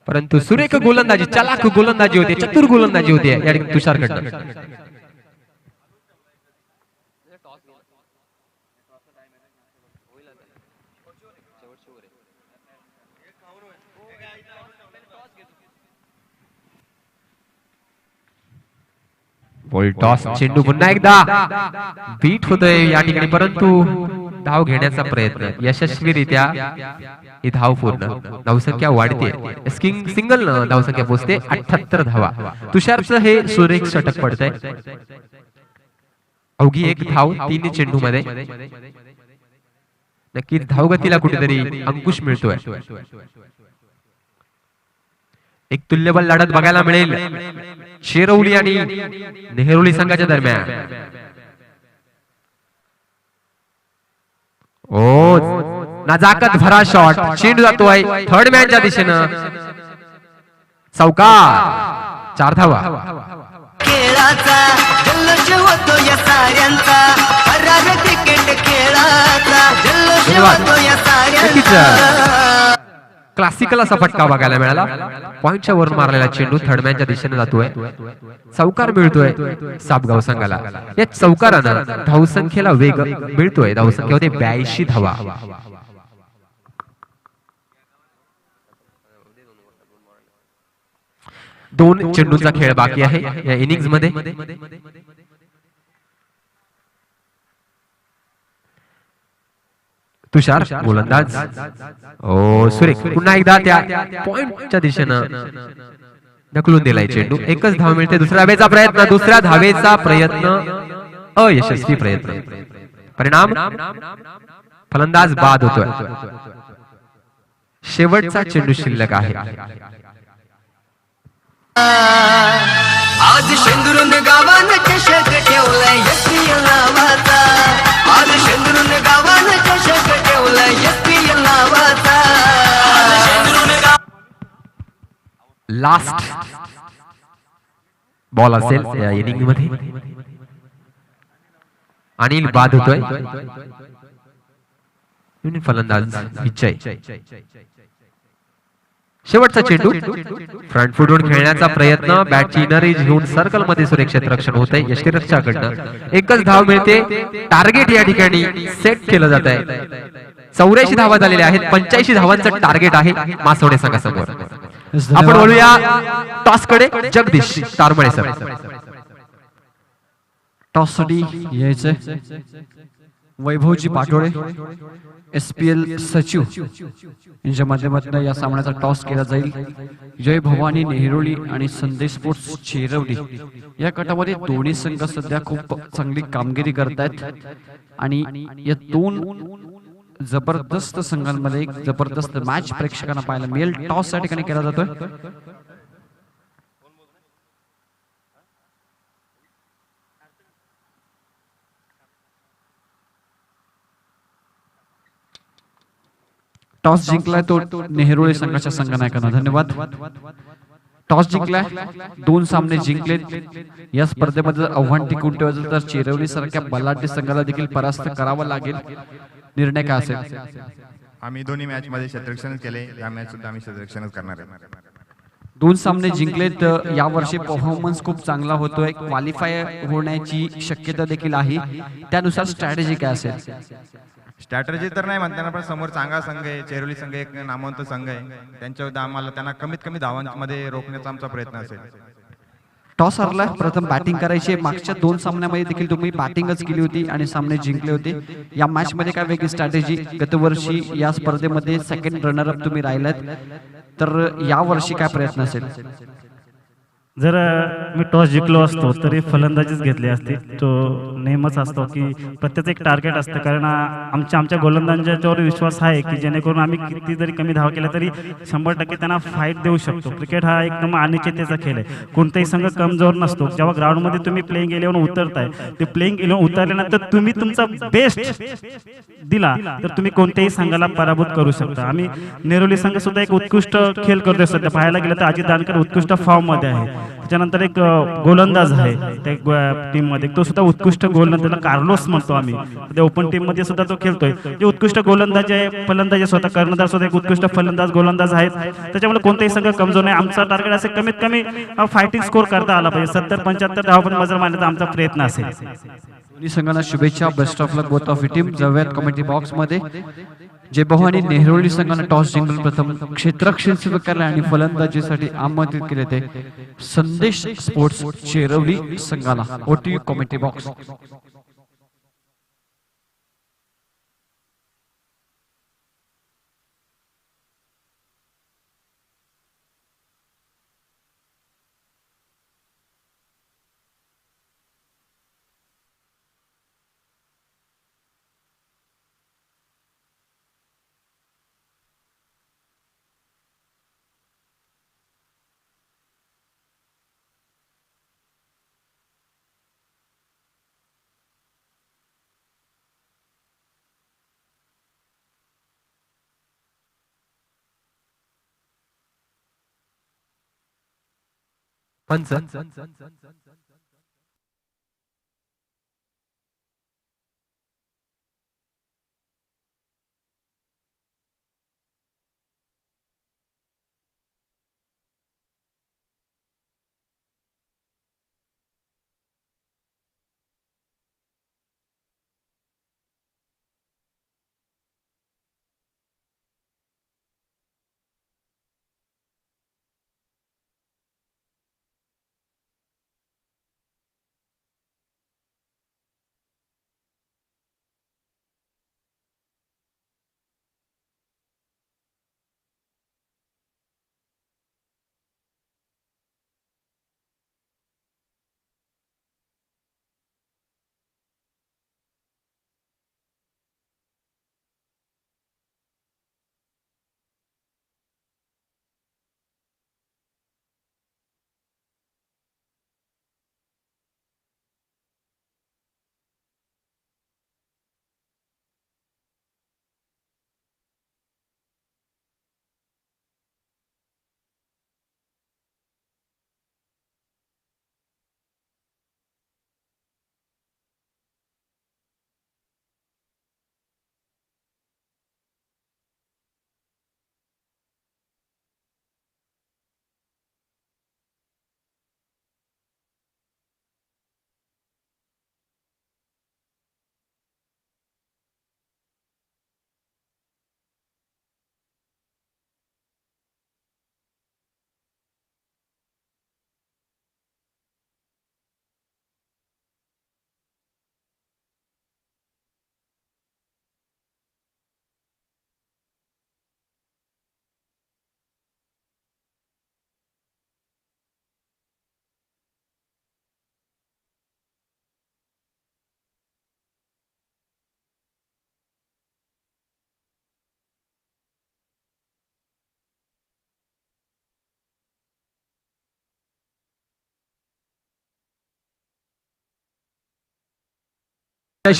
परंतु सुरेख गोलंदाजी, चलाख गोलंदाजी होती, चतुर गोलंदाजी होती या ठिकाणी तुषारकडनं. Ball toss. चेंडू पुन्हा एकदा बीट होतोय या ठिकाणी, परंतु धाव घेण्याचा प्रयत्न यशस्वीरित्या ही धाव पूर्ण. धावसंख्या वाढते. सिंगल धावसंख्या पोहोचते 78 धावा. तुषारचं हे सुरेख षटक पडतंय. अवघी एक धाव 3 चेंडू मध्ये. नक्कीच धावगतीला कुठेतरी अंकुश मिळतोय. एक तुल्यबल लढत बघायला मिळेल शेरवली आणि नेहरोली संघाच्या दरम्यान. ओ नजाकत भरा शॉट. चेंडू जातोय थर्ड मॅनच्या दिशेनं. चौकार. 4 धावा. खेळाचा जल्लोष होतो या साऱ्यांचा. क्रिकेट खेळाचा जल्लोष होतो या साऱ्यांचा. क्लासिकल असा फटका बघायला मिळाला. पॉइंटच्या वरून मारलेला चेंडू थर्डमॅनच्या दिशेने जातोय. चौकार मिळतोय सापगाव संघाला. या चौकारानं धावसंख्येला वेग मिळतोय. धावसंख्या होते 82 धावा. दोन चेंडूंचा खेळ बाकी आहे या इनिंग्स मध्ये. तुषार गोलंदाज. ओ सुरेख पुन्हा एकदा त्या पॉइंटच्या दिशेनं ढकलून दिलाय चेंडू. एकच धाव मिळते. दुसऱ्या धावेचा प्रयत्न अयशस्वी प्रयत्न. परिणाम फलंदाज बाद होतोय. शेवटचा चेंडू शिल्लक आहे. आज शेंदुरून गावानं चषक ठेवलाय एसपीएल नावाचा. आज शेंदुरून गावानं चषक ठेवलाय एसपीएल नावाचा. लास्ट बॉल असेल या इनिंग मध्ये. अनिल बाद होतोय. फलंदाज विजय. शेवटचा चेंडू फ्रंट फुटून खेळण्याचा प्रयत्न. बॅटची इनर एज घेऊन सर्कल मध्ये सुरक्षित रक्षण होतंय यष्टिरक्षकाकडनं. एकच धाव मिळते. टार्गेट या ठिकाणी सेट केलं जात आहे. 84 धावा झालेल्या आहेत. 85 धावांचं टार्गेट आहे मासवडे संघासमोर. आपण बोलूया टॉस कडे. जगदीश तारमळे सर. टॉस साठी यायचंय वैभवजी पाटोळे एसपीएल सचिव यांच्या माध्यमातून या सामन्याचा टॉस केला जाईल. जय भवानी नेहरोली आणि संदेश स्पोर्ट्स चेरवली या गटामध्ये दोन्ही संघ सध्या खूप चांगली कामगिरी करतायत आणि या दोन जबरदस्त संघांमध्ये एक जबरदस्त मॅच प्रेक्षकांना पाहायला मिळेल. टॉस या ठिकाणी केला जातोय. टॉस जिंकलाय तो नेहरोली संघाच्या संघनायकांना धन्यवाद. टॉस जिंकलाय. 2 सामने जिंकलेत. या स्पर्धेमध्ये आव्हान टिकून ठेवायचं तर चेरवली सारख्या बलाढ्य संघाला देखील परास्त करावं लागेल. निर्णय काय असेल? आम्ही दोन्ही मॅच मध्ये क्षेत्ररक्षणच केले, या मॅच सुद्धा आम्ही क्षेत्ररक्षणच करणार आहे. 2 सामने जिंकलेत. या वर्षी परफॉर्मन्स खूप चांगला होतोय, क्वालिफाय होण्याची शक्यता देखील आहे. त्यानुसार स्ट्रॅटेजी काय असेल? स्ट्रॅटर्जी तर नाही म्हणताना, पण समोर चांगला संघ आहे, चेरोली संघ एक नामवंत संघ आहे, त्यांच्यावर आम्हाला त्यांना कमीत कमी धावांमध्ये रोखण्याचा आमचा प्रयत्न असेल. टॉस हरला, प्रथम बॅटिंग करायची. मागच्या 2 सामन्यामध्ये देखील तुम्ही बॅटिंगच केली होती आणि सामने जिंकले होते. या मॅच मध्ये काय वेगळी स्ट्रॅटेजी? गतवर्षी या स्पर्धेमध्ये सेकंड रनर अप तुम्ही राहिलात, तर या वर्षी काय प्रयत्न असेल? जर मी टॉस जिंकलो असतो तरी फलंदाजीच घेतली असती. तो नेहमीच असतो की प्रत्येक एक टार्गेट असतं, कारण आमच्या गोलंदाजांच्यावर विश्वास आहे की जेणेकरून आम्ही किती जरी कमी धावा केल्या तरी 100% त्यांना फाईट देऊ शकतो. क्रिकेट हा एकदम अनिश्चिततेचा खेळ आहे. कोणताही संघ कमजोर नसतो. जेव्हा ग्राउंडमध्ये तुम्ही प्लेइंग इलेव्हन उतरताय, ते प्लेइंग इलेव्हन उतरल्यानंतर तुम्ही तुमचा बेस्ट दिला तर तुम्ही कोणत्याही संघाला पराभूत करू शकता. आम्ही नेरोली संघ सुद्धा एक उत्कृष्ट खेळ करतोय सध्या. पाहायला गेलं तर अजित दानकर उत्कृष्ट फॉर्म मध्ये आहे. त्याच्यानंतर एक गोलंदाज आहे त्या टीम मध्ये, तो सुद्धा उत्कृष्ट गोलंदाज, त्याला कार्लोस म्हणतो आम्ही. त्या ओपन टीम मध्ये सुद्धा तो खेळतोय. जे उत्कृष्ट गोलंदाज आहे, फलंदाज स्वतः कर्णधार स्वतः एक उत्कृष्ट फलंदाज गोलंदाज आहेत. त्याच्यामुळे कोणताही संघ कमजोर नाही. आमचा टार्गेट असे कमीत कमी फायटिंग स्कोर करता आला पाहिजे. 70-75 धावा पण मजल मारण्याचा आमचा प्रयत्न असेल. दोन्ही संघांना शुभेच्छा. Best of luck both of team. जाऊयात कमेंट्री बॉक्स मध्ये. जय भवानी नेहरोली संघाने टॉस जिंकून प्रथम क्षेत्ररक्षण स्वीकारले आणि फलंदाजीसाठी आमंत्रित केले ते संदेश स्पोर्ट्स चेरवली संघाला. ओटी कमेंट्री बॉक्स. पंच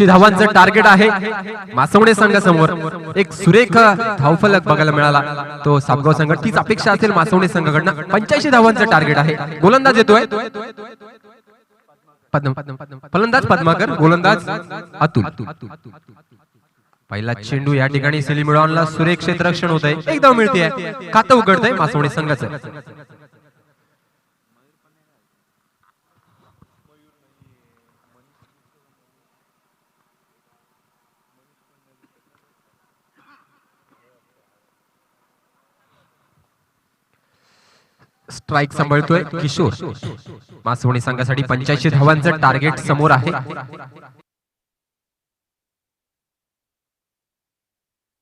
धावांचं टार्गेट आहे मासवणे संघासमोर. एक सुरेख धावफलक बघायला मिळाला तो सापगाव संघ. तीच अपेक्षा असेल मासवणे संघाकडनं. 85 धावांचं टार्गेट आहे. गोलंदाज येतोय फलंदाज पद्माकर, गोलंदाज अतुल. पहिला चेंडू या ठिकाणी सेलिमिडॉनला सुरेख क्षेत्ररक्षण होत आहे, एकदम मिळते, खातं उघडतंय मासवडी संघाचं. स्ट्राइक सांभाळतोय किशोर. मासवडी संघासाठी 85 धावांचं टार्गेट समोर आहे.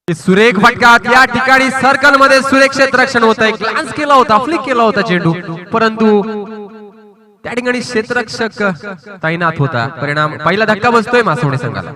सुरेख फटका या ठिकाणी सर्कल मध्ये सुरेख क्षेत्ररक्षण होत आहे. ग्लान्स केला होता, फ्लिक केला होता चेंडू, परंतु त्या ठिकाणी क्षेत्ररक्षक तैनात होता. परिणाम पहिला धक्का बसतोय मासवडी संघाला.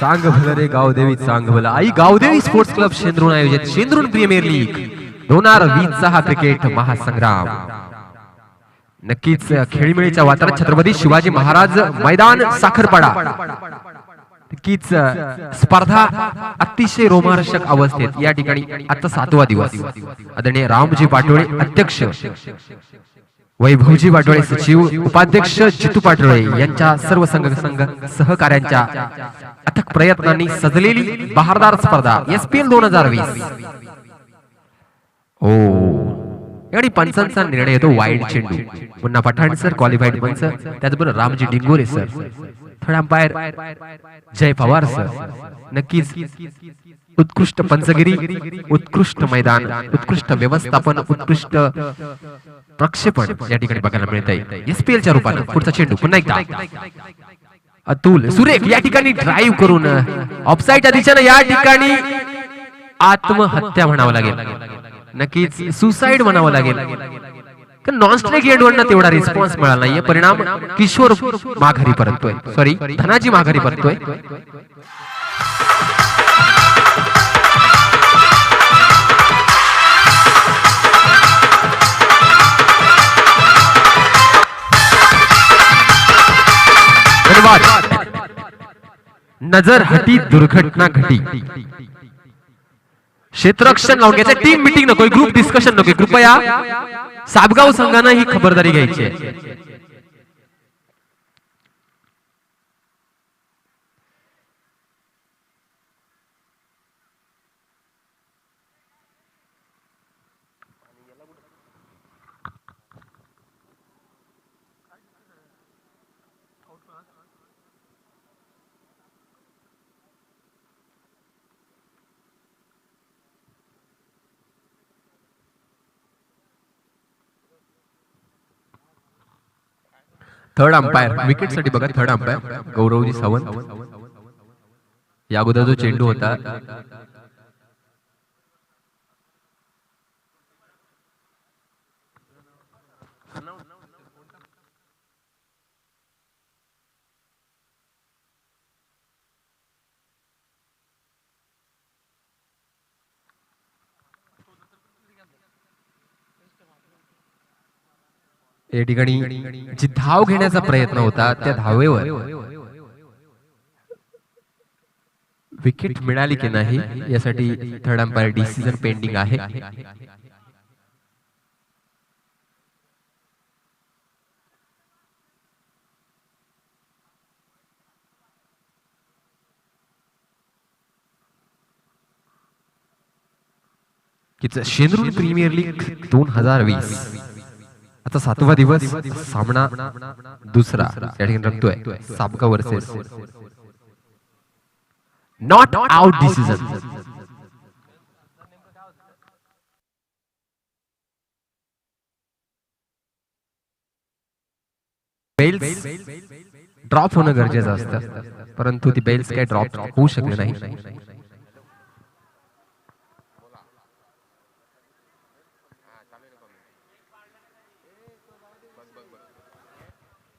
सांग भलं रे गावदेवी सांग भलं. आई गावदेवी स्पोर्ट्स क्लब शेंद्रून आयोजित शेंद्रून प्रीमियर लीग 2020 चा हा क्रिकेट महासंग्राम. नक्कीच खेळीमेळीच्या वातावरणात छत्रपती शिवाजी महाराज मैदान साखरपाडा. नक्कीच स्पर्धा अतिशय रोमांचक अवस्थेत या ठिकाणी आता 7वा दिवस. आदरणीय रामजी पाटोळे अध्यक्ष, वैभवजी पाटोळे सचिव, उपाध्यक्ष जितू पाटोळे यांच्या सर्व संघ सहकार्यांच्या अथक प्रयत्नांनी सजलेली बहारदार स्पर्धा SPL 2020. आणि पंचांचा निर्णय येतो वाईड चेंडू. पुन्हा पठाण सर क्वालिफाईड पंच, त्याचबरोबर Ramji Dingore sir, third umpire Jay Pawar sir. नक्कीच उत्कृष्ट पंचगिरी, उत्कृष्ट मैदान, उत्कृष्ट व्यवस्थापन, उत्कृष्ट प्रक्षेपण या ठिकाणी बघायला मिळत आहे SPL च्या रूपाने. पुढचा चेंडू पुन्हा एकदा अतुल सुरेख या ठिकाणी ड्राईव्ह करून ऑफसाईडच्या दिशेने या ठिकाणी आत्महत्या म्हणावं लागेल, नक्कीच सुसाईड म्हणावं लागेल. नॉन स्ट्राईक एंडवरनं तेवढा रिस्पॉन्स मिळाला नाहीये. परिणाम किशोर माघारी परततोय, सॉरी धनाजी माघारी परततोय. नजर हटी दुर्घटना घटी. क्षेत्ररक्षण लावून घ्यायचं. टीम मीटिंग नकोय, ग्रुप डिस्कशन नकोय. कृपया साबगाव संघानं ही खबरदारी घ्यायची आहे. थर्ड अंपायर विकेट साठी बघा, थर्ड अंपायर गौरवजी सावंत. या अगोदर जो चेंडू होता या ठिकाणी जी धाव घेण्याचा प्रयत्न होता त्या धावेवर विकेट मिळाली की नाही यासाठी थर्ड अंपायर डिसिजन पेंडिंग आहे. शेंद्रून प्रीमियर लीग 2020 आता 7वा दिवस. सामना दुसरा या ठिकाणी रंगतोय Sabgaon versus not out decision. Bails drop होणं गरजेचं असतं, परंतु ती बेल्स काही ड्रॉप होऊ शकले नाही.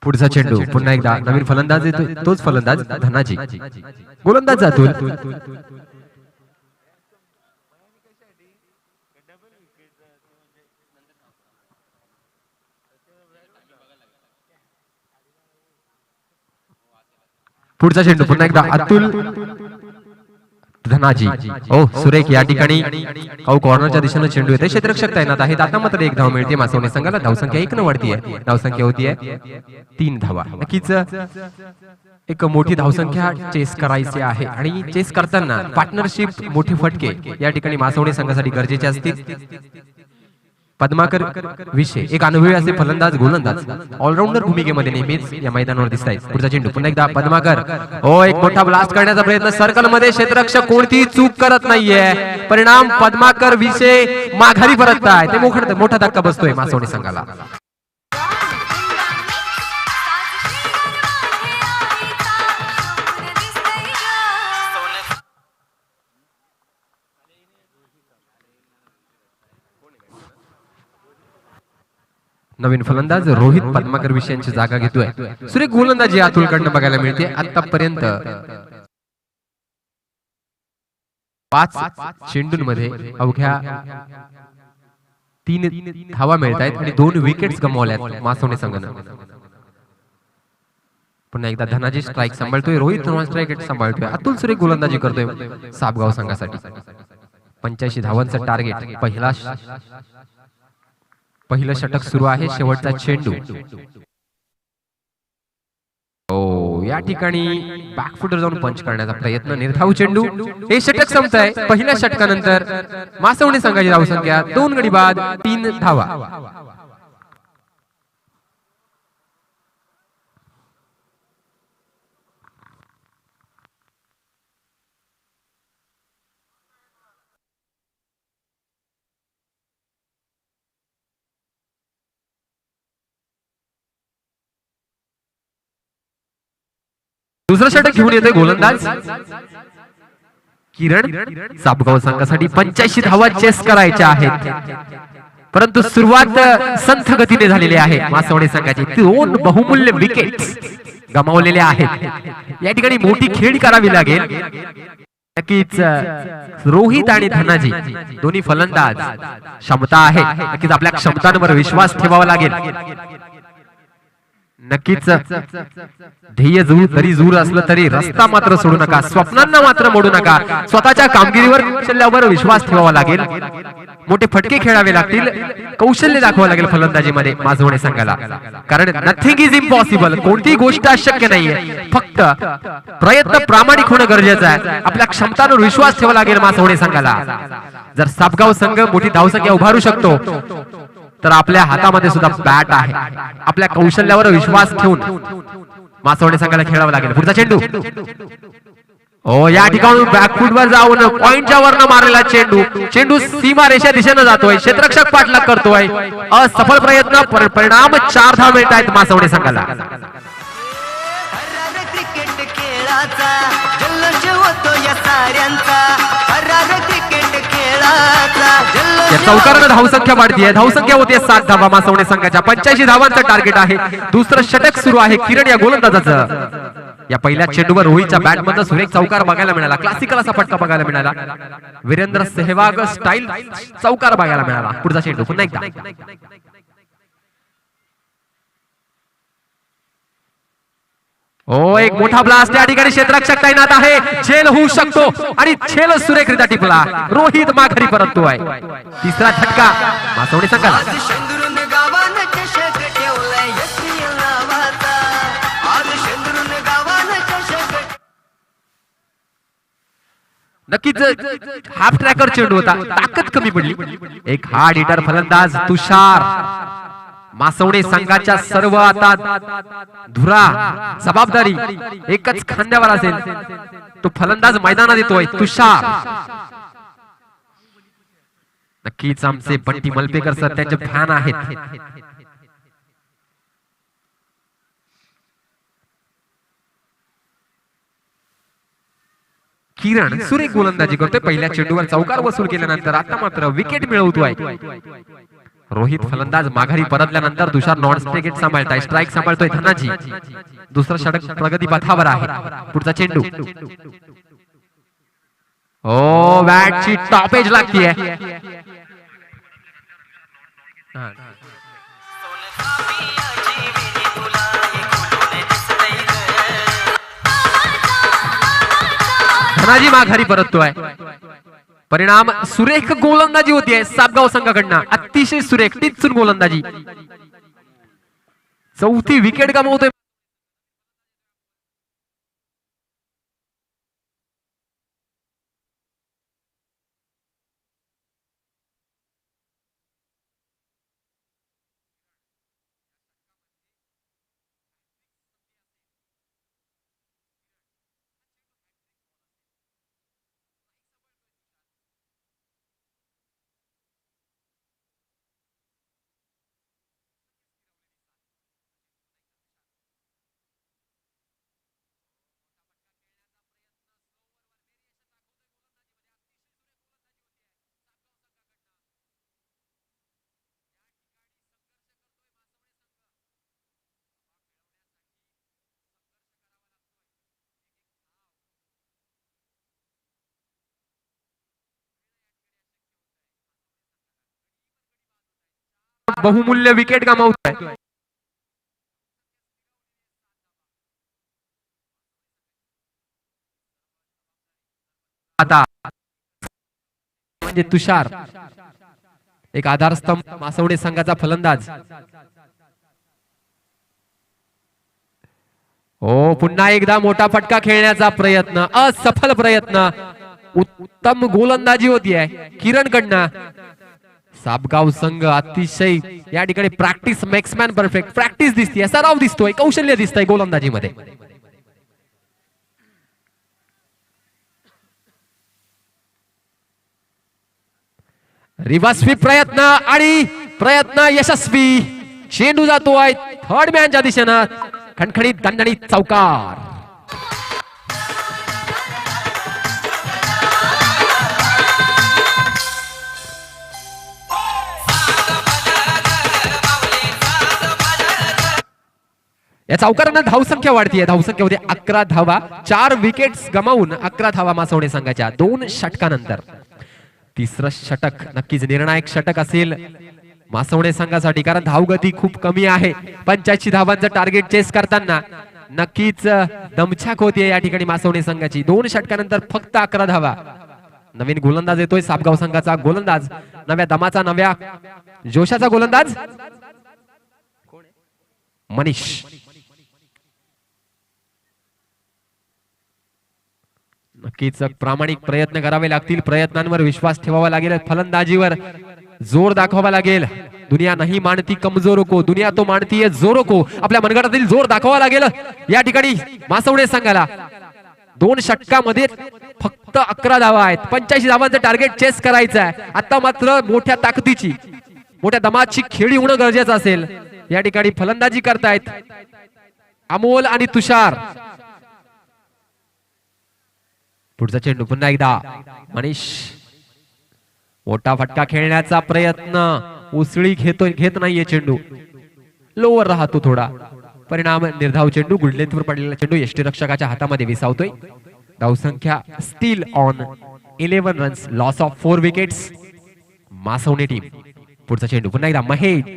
पुढचा चेंडू पुन्हा एकदा नवीन फलंदाज येतो, तोच फलंदाज धनाजी. गोलंदाज जातो पुढचा चेंडू पुन्हा एकदा अतुल धनाजी. ओ सुरेख या ठिकाणी कॉर्नरच्या दिशेने चेंडू येते. क्षेत्ररक्षक तैनात आहेत. आता मात्र एक धाव मिळते मासवणे संघाला. धावसंख्या 1 न वाढतीये. धावसंख्या होतीये 3 धावा. नक्कीच एक मोठी धावसंख्या चेस करायची आहे आणि चेस करताना पार्टनरशिप मोठे फटके या ठिकाणी मासवणे संघासाठी गरजेचे असतील. पद्माकर विषय एक अनुभवी असे फलंदाज गोलंदाज ऑलराऊंडर भूमिकेमध्ये नेहमीच या मैदानावर दिसत आहेत. पुढचा चेंडू पुन्हा एकदा पद्माकर. ओ एक मोठा ब्लास्ट करण्याचा प्रयत्न सर्कल मध्ये. क्षेत्ररक्षक कोणतीही चूक करत नाहीये. परिणाम पद्माकर विषय माघारी परतताय. ते मोठा धक्का बसतोय मासवणे संघाला. नवीन फलंदाज रोहित पद्माकर विषयांची जागा घेतोय. सुरेख गोलंदाजी अतुलकडनं बघायला मिळते. आतापर्यंत 5 चेंडूंमध्ये अवघ्या 3 धावा मिळत आहेत आणि 2 विकेट्स गमावल्यात मासवणे संघानं. पुन्हा एकदा धनाजी स्ट्राईक सांभाळतोय. रोहित नॉन स्ट्राईक सांभाळतोय. अतुल सुरेख गोलंदाजी करतोय सापगाव संघासाठी. 85 धावांचं टार्गेट. पहिलं षटक सुरू आहे. शेवटचा चेंडू. ओ या ठिकाणी बॅकफुटर जाऊन पंच करण्याचा प्रयत्न. निर्धाव चेंडू. हे षटक संपतंय. पहिल्या षटकानंतर मासवणे संघाची धावसंख्या 2 गडी बाद 3 धावा. दुसरा षटक घेऊन येतोय गोलंदाज किरण. सापगाव संघासाठी 85 धावा चेस करायच्या आहेत. परंतु सुरुवात संथ गतीने झालेली आहे. मासवणे संघाची 2 बहुमूल्य विकेट गमावलेल्या आहेत. या ठिकाणी मोठी खेळी करावी लागेल. नक्कीच रोहित आणि धनाजी दोन्ही फलंदाज क्षमता आहे. नक्कीच आपल्या क्षमतांवर विश्वास ठेवावा लागेल. नक्कीच ध्येय जरी असलं तरी रस्ता मात्र सोडू नका. स्वप्नांना मात्र मोडू नका. स्वतःच्या कामगिरीवर कौशल्यावर विश्वास ठेवावा लागेल. मोठे फटके खेळावे लागतील. कौशल्य दाखवावं लागेल फलंदाजीमध्ये मासवणे संघाला. कारण नथिंग इज इम्पॉसिबल. कोणतीही गोष्ट अशक्य नाहीये. फक्त प्रयत्न प्रामाणिक होणं गरजेचं आहे. आपल्या क्षमतांवर विश्वास ठेवावा लागेल मासवणे संघाला. जर सापगाव संघ मोठी धावसंख्या उभारू शकतो तर आपल्या हातामध्ये सुद्धा बॅट आहे. आपल्या कौशल्यावर विश्वास ठेवून मासवणे संघाला खेळावं लागेल. पुढचा चेंडू. ओ या ठिकाणी बॅकफुटवर जाऊन पॉइंटच्या वरनं मारलेला चेंडू. चेंडू सीमा रेषा दिशेनं जातोय. क्षेत्ररक्षक पाठलाग करतोय. असफल प्रयत्न. परिणाम 4 धावा मिळत आहेत मासवणे संघाला. क्रिकेट खेळाचा जल्लोष होतो या साऱ्यांचा. क्रिकेट खेळाचा या चौकारानं धावसंख्या वाढतीये. धावसंख्या होतीये 7 धावा मासवणे संघाच्या. 85 धावांचं टार्गेट आहे. दुसरं षटक सुरू आहे किरण या गोलंदाजाचं. या पहिल्या चेंडूवर रोहितच्या बॅट मधून सुरेख चौकार बघायला मिळाला. क्लासिकल असा फटका बघायला मिळाला. वीरेंद्र सेहवाग स्टाईल चौकार बघायला मिळाला. पुढचा चेंडू पुन्हा एकदा. ओ एक मोठा ब्लास्ट. या ठिकाणी क्षेत्ररक्षक तैनात आहे. झेल होऊ शकतो आणि झेल सुरेखरित्या टिपला. रोहित माघारी परततोय. तिसरा झटका मासवणे संघाला. शेंदुरून गावानं चषक ठेवलाय SPL नावाचा. आज शेंदुरून गावानं चषक. नक्कीच हाफ ट्रॅकर चेंडू होता. ताकद कमी पडली. एक हार्ड हिटर फलंदाज तुषार. मासवणे संघाच्या सर्व आता धुरा जबाबदारी एकच खांद्यावर असेल. तो फलंदाज मैदानात येतोय तुषार. नक्कीच आमचे बंटी मलपेकर सर त्यांचे फॅन आहेत. किरण सुरेख गोलंदाजी करतोय. पहिल्या चेंडूवर चौकार वसूल केल्यानंतर आता मात्र विकेट मिळवतोय. रोहित फलंदाज माघारी परतल्यानंतर तुषार नॉन स्ट्राईक सांभाळताय. स्ट्राईक सांभाळतोय धनाजी. दुसरा षटक प्रगती पथावर आहे. पुढचा चेंडू. ओ बॅटची टॉपेज लागतीये. धनाजी माघारी परततोय. परिणाम सुरेख गोलंदाजी होतीये सापगाव संघाकडनं, अतिशय सुरेख टिचून गोलंदाजी. चौथी विकेट गमावतोय. बहुमूल्य विकेट गमावतोय. आता म्हणजे तुषार एक आधारस्तंभ मासवडे संघाचा फलंदाज. हो पुन्हा एकदा मोठा फटका खेळण्याचा प्रयत्न, असफल प्रयत्न. उत्तम गोलंदाजी होतीये किरणकडनं. सापगाव संघ अतिशय या ठिकाणी practice makes man perfect. Practice दिसतीये, सराव दिसतोय, कौशल्य दिसतंय गोलंदाजीमध्ये. रिव्हर्स स्वीप प्रयत्न आणि प्रयत्न यशस्वी. चेंडू जातोय थर्ड मॅनच्या दिशेनं. खणखणीत दणदणीत चौकार. या चौकारांना धावसंख्या वाढतीये. धावसंख्या होते 11 धावा. 4 विकेट्स गमावून 11 धावा मासवडे संघाच्या 2 षटकानंतर. तिसरं षटक नक्कीच निर्णायक षटक असेल मासवडे संघासाठी, कारण धावगती खूप कमी आहे. 85 धावांचं टार्गेट चेस करताना नक्कीच दमछाक होतीये या ठिकाणी मासवडे संघाची. 2 षटकानंतर फक्त 11 धावा. नवीन गोलंदाज येतोय सापगाव संघाचा गोलंदाज, नव्या दमाचा, नव्या जोशाचा गोलंदाज मनीष. नक्कीच प्रामाणिक प्रयत्न करावे लागतील. प्रयत्नांवर विश्वास ठेवावा लागेल. फलंदाजीवर जोर दाखवावा लागेल. दुनिया नाही मानती कमजोर को, दुनिया तो मानती है जोरो को. आपल्या मनगटातील जोर दाखवावा लागेल या ठिकाणी मासवडे संघाला. 2 षटकामध्ये फक्त 11 धावा आहेत. 85 धावांचं टार्गेट चेस करायचं आहे. आता मात्र मोठ्या ताकदीची, मोठ्या दमाची खेळी होणं गरजेचं असेल. या ठिकाणी फलंदाजी करतायत अमोल आणि तुषार. पुढचा चेंडू पुन्हा एकदा मनीष. मोठा फटका खेळण्याचा प्रयत्न, उसळी घेत नाहीये चेंडू, लोवर राहतो थोडा. परिणाम निर्धाव चेंडू. गुडलेथवर पडलेला चेंडू यष्टीरक्षकाच्या हातामध्ये विसावतोय. धावसंख्या still on 11 runs, loss of 4 wickets Maswane team. पुढचा चेंडू पुन्हा एकदा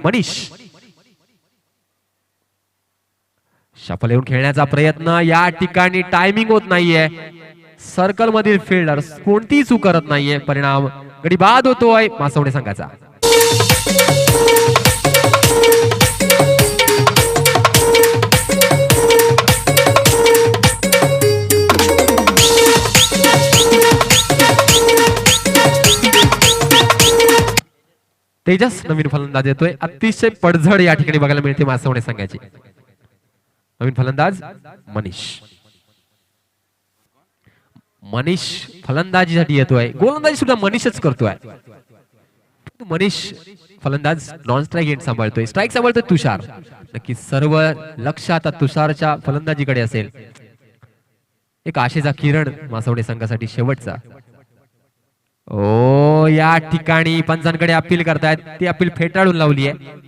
मनीष. शफल येऊन खेळण्याचा प्रयत्न. या ठिकाणी टायमिंग होत नाहीये. सर्कल मधील फिल्डर कोणतीही चूक करत नाहीये. परिणाम गडी बाद होतोय मासवडे संघाचा. तेजस नवीन फलंदाज येतोय. अतिशय पडझड या ठिकाणी बघायला मिळते मासवडे संघाची. नवीन फलंदाज मनीष फलंदाजीसाठी येतोय. गोलंदाजी सुद्धा मनीषच करतोय. मनीष फलंदाज नॉन स्ट्राईक एंड सांभाळतोय. स्ट्राईक सांभाळतोय तुषार. नक्की सर्व लक्ष आता तुषारच्या फलंदाजीकडे असेल. एक आशेचा किरण मासवडे संघासाठी शेवटचा. ओ या ठिकाणी पंचांकडे अपील करतायत. ती अपील फेटाळून लावली आहे.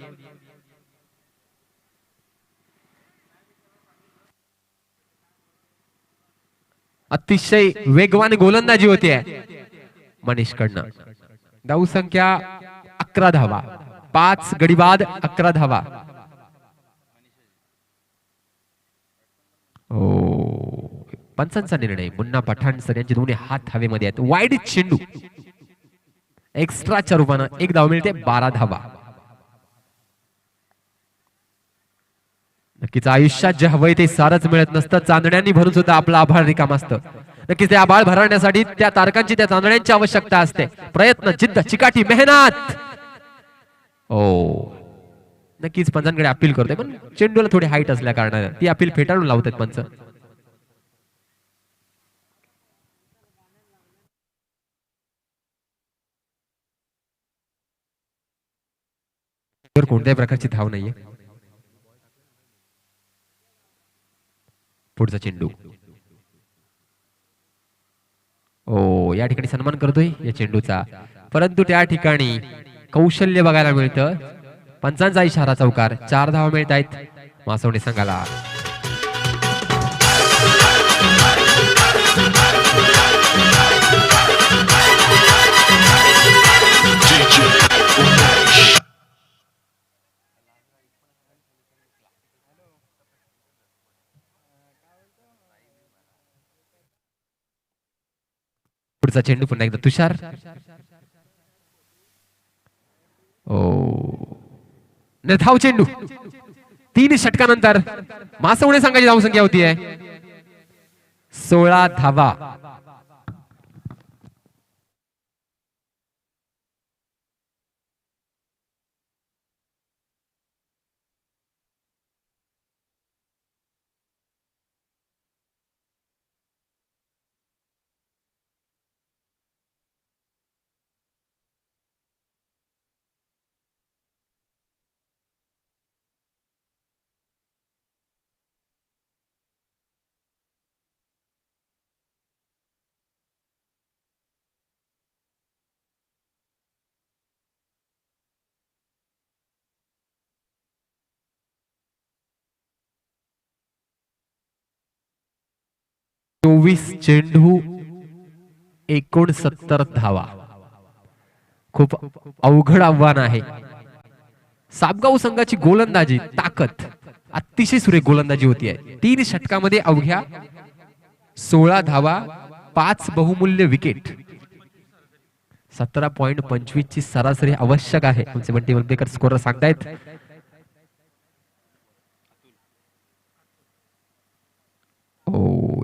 अतिशय वेगवान गोलंदाजी होती मनीष कडनं. धावसंख्या 11 धावा, 5 गडी बाद, 11 धावा. पंचांचा निर्णय. मुन्ना पठाण सर यांचे दोन्ही हात हवेमध्ये आहेत. वाईड चेंडू एक्स्ट्राच्या रूपानं 1 धाव मिळते. 12 धावा. नक्कीच आयुष्यात जे हवंय ते सारच मिळत नसतं. चांदण्यांनी भरून सुद्धा आपलं आभाळ रिकाम असतं. नक्कीच ते आभाळ भरण्यासाठी त्या तारकांची, त्या चांदण्यांची आवश्यकता असते. प्रयत्न, जिद्द, चिकाटी, मेहनत. नक्कीच पंचांकडे अपील करतोय, पण चेंडूला थोडी हाईट असल्या कारणाने ती अपील फेटाळून लावतात पंच. कोणत्याही प्रकारची धाव नाहीये. पुढचा चेंडू. या ठिकाणी सन्मान करतोय या चेंडूचा, परंतु त्या ठिकाणी कौशल्य बघायला मिळतं. पंचांचा इशारा चौकार. 4 धावा मिळत आहेत मासवणे संघाला. पुढचा चेंडू पुन्हा एकदा तुषार. धाव चेंडू. 3 षटकानंतर मासवणे संघाची धावसंख्या होतीये 16 धावा. चेंडू 69 धावा. खूप अवघड आव्हान आहे. साबगाव संघाची गोलंदाजी ताकद, अतिशय सुरेख गोलंदाजी होतीये. 3 षटकामध्ये अवघ्या 16 धावा, 5 बहुमूल्य विकेट. 17.25 ची सरासरी आवश्यक आहे. आमचे बंटी वलपेकर स्कोरर सांगतायत.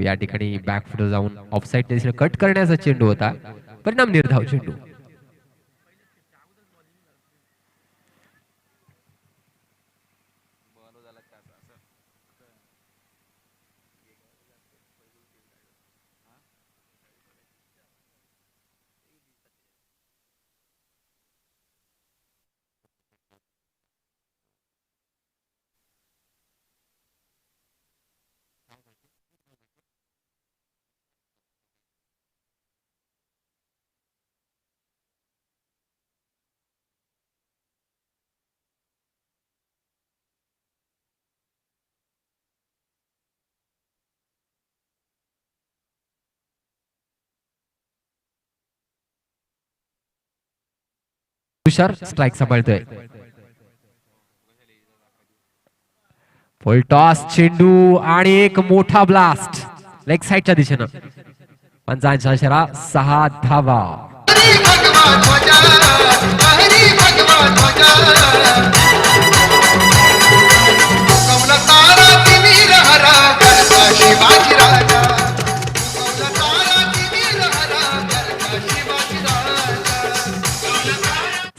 या ठिकाणी बॅकफुट जाऊन ऑफसाइड दिशेने कट करण्याचा चेंडू होता. परिणाम निर्धाव चेंडू. तुषार स्ट्राइक सांभाळतोय. फुल टॉस चेंडू आणि एक मोठा ब्लास्ट लेग साइडच्या दिशेनं. पंचांचा इशारा. 6 धावा.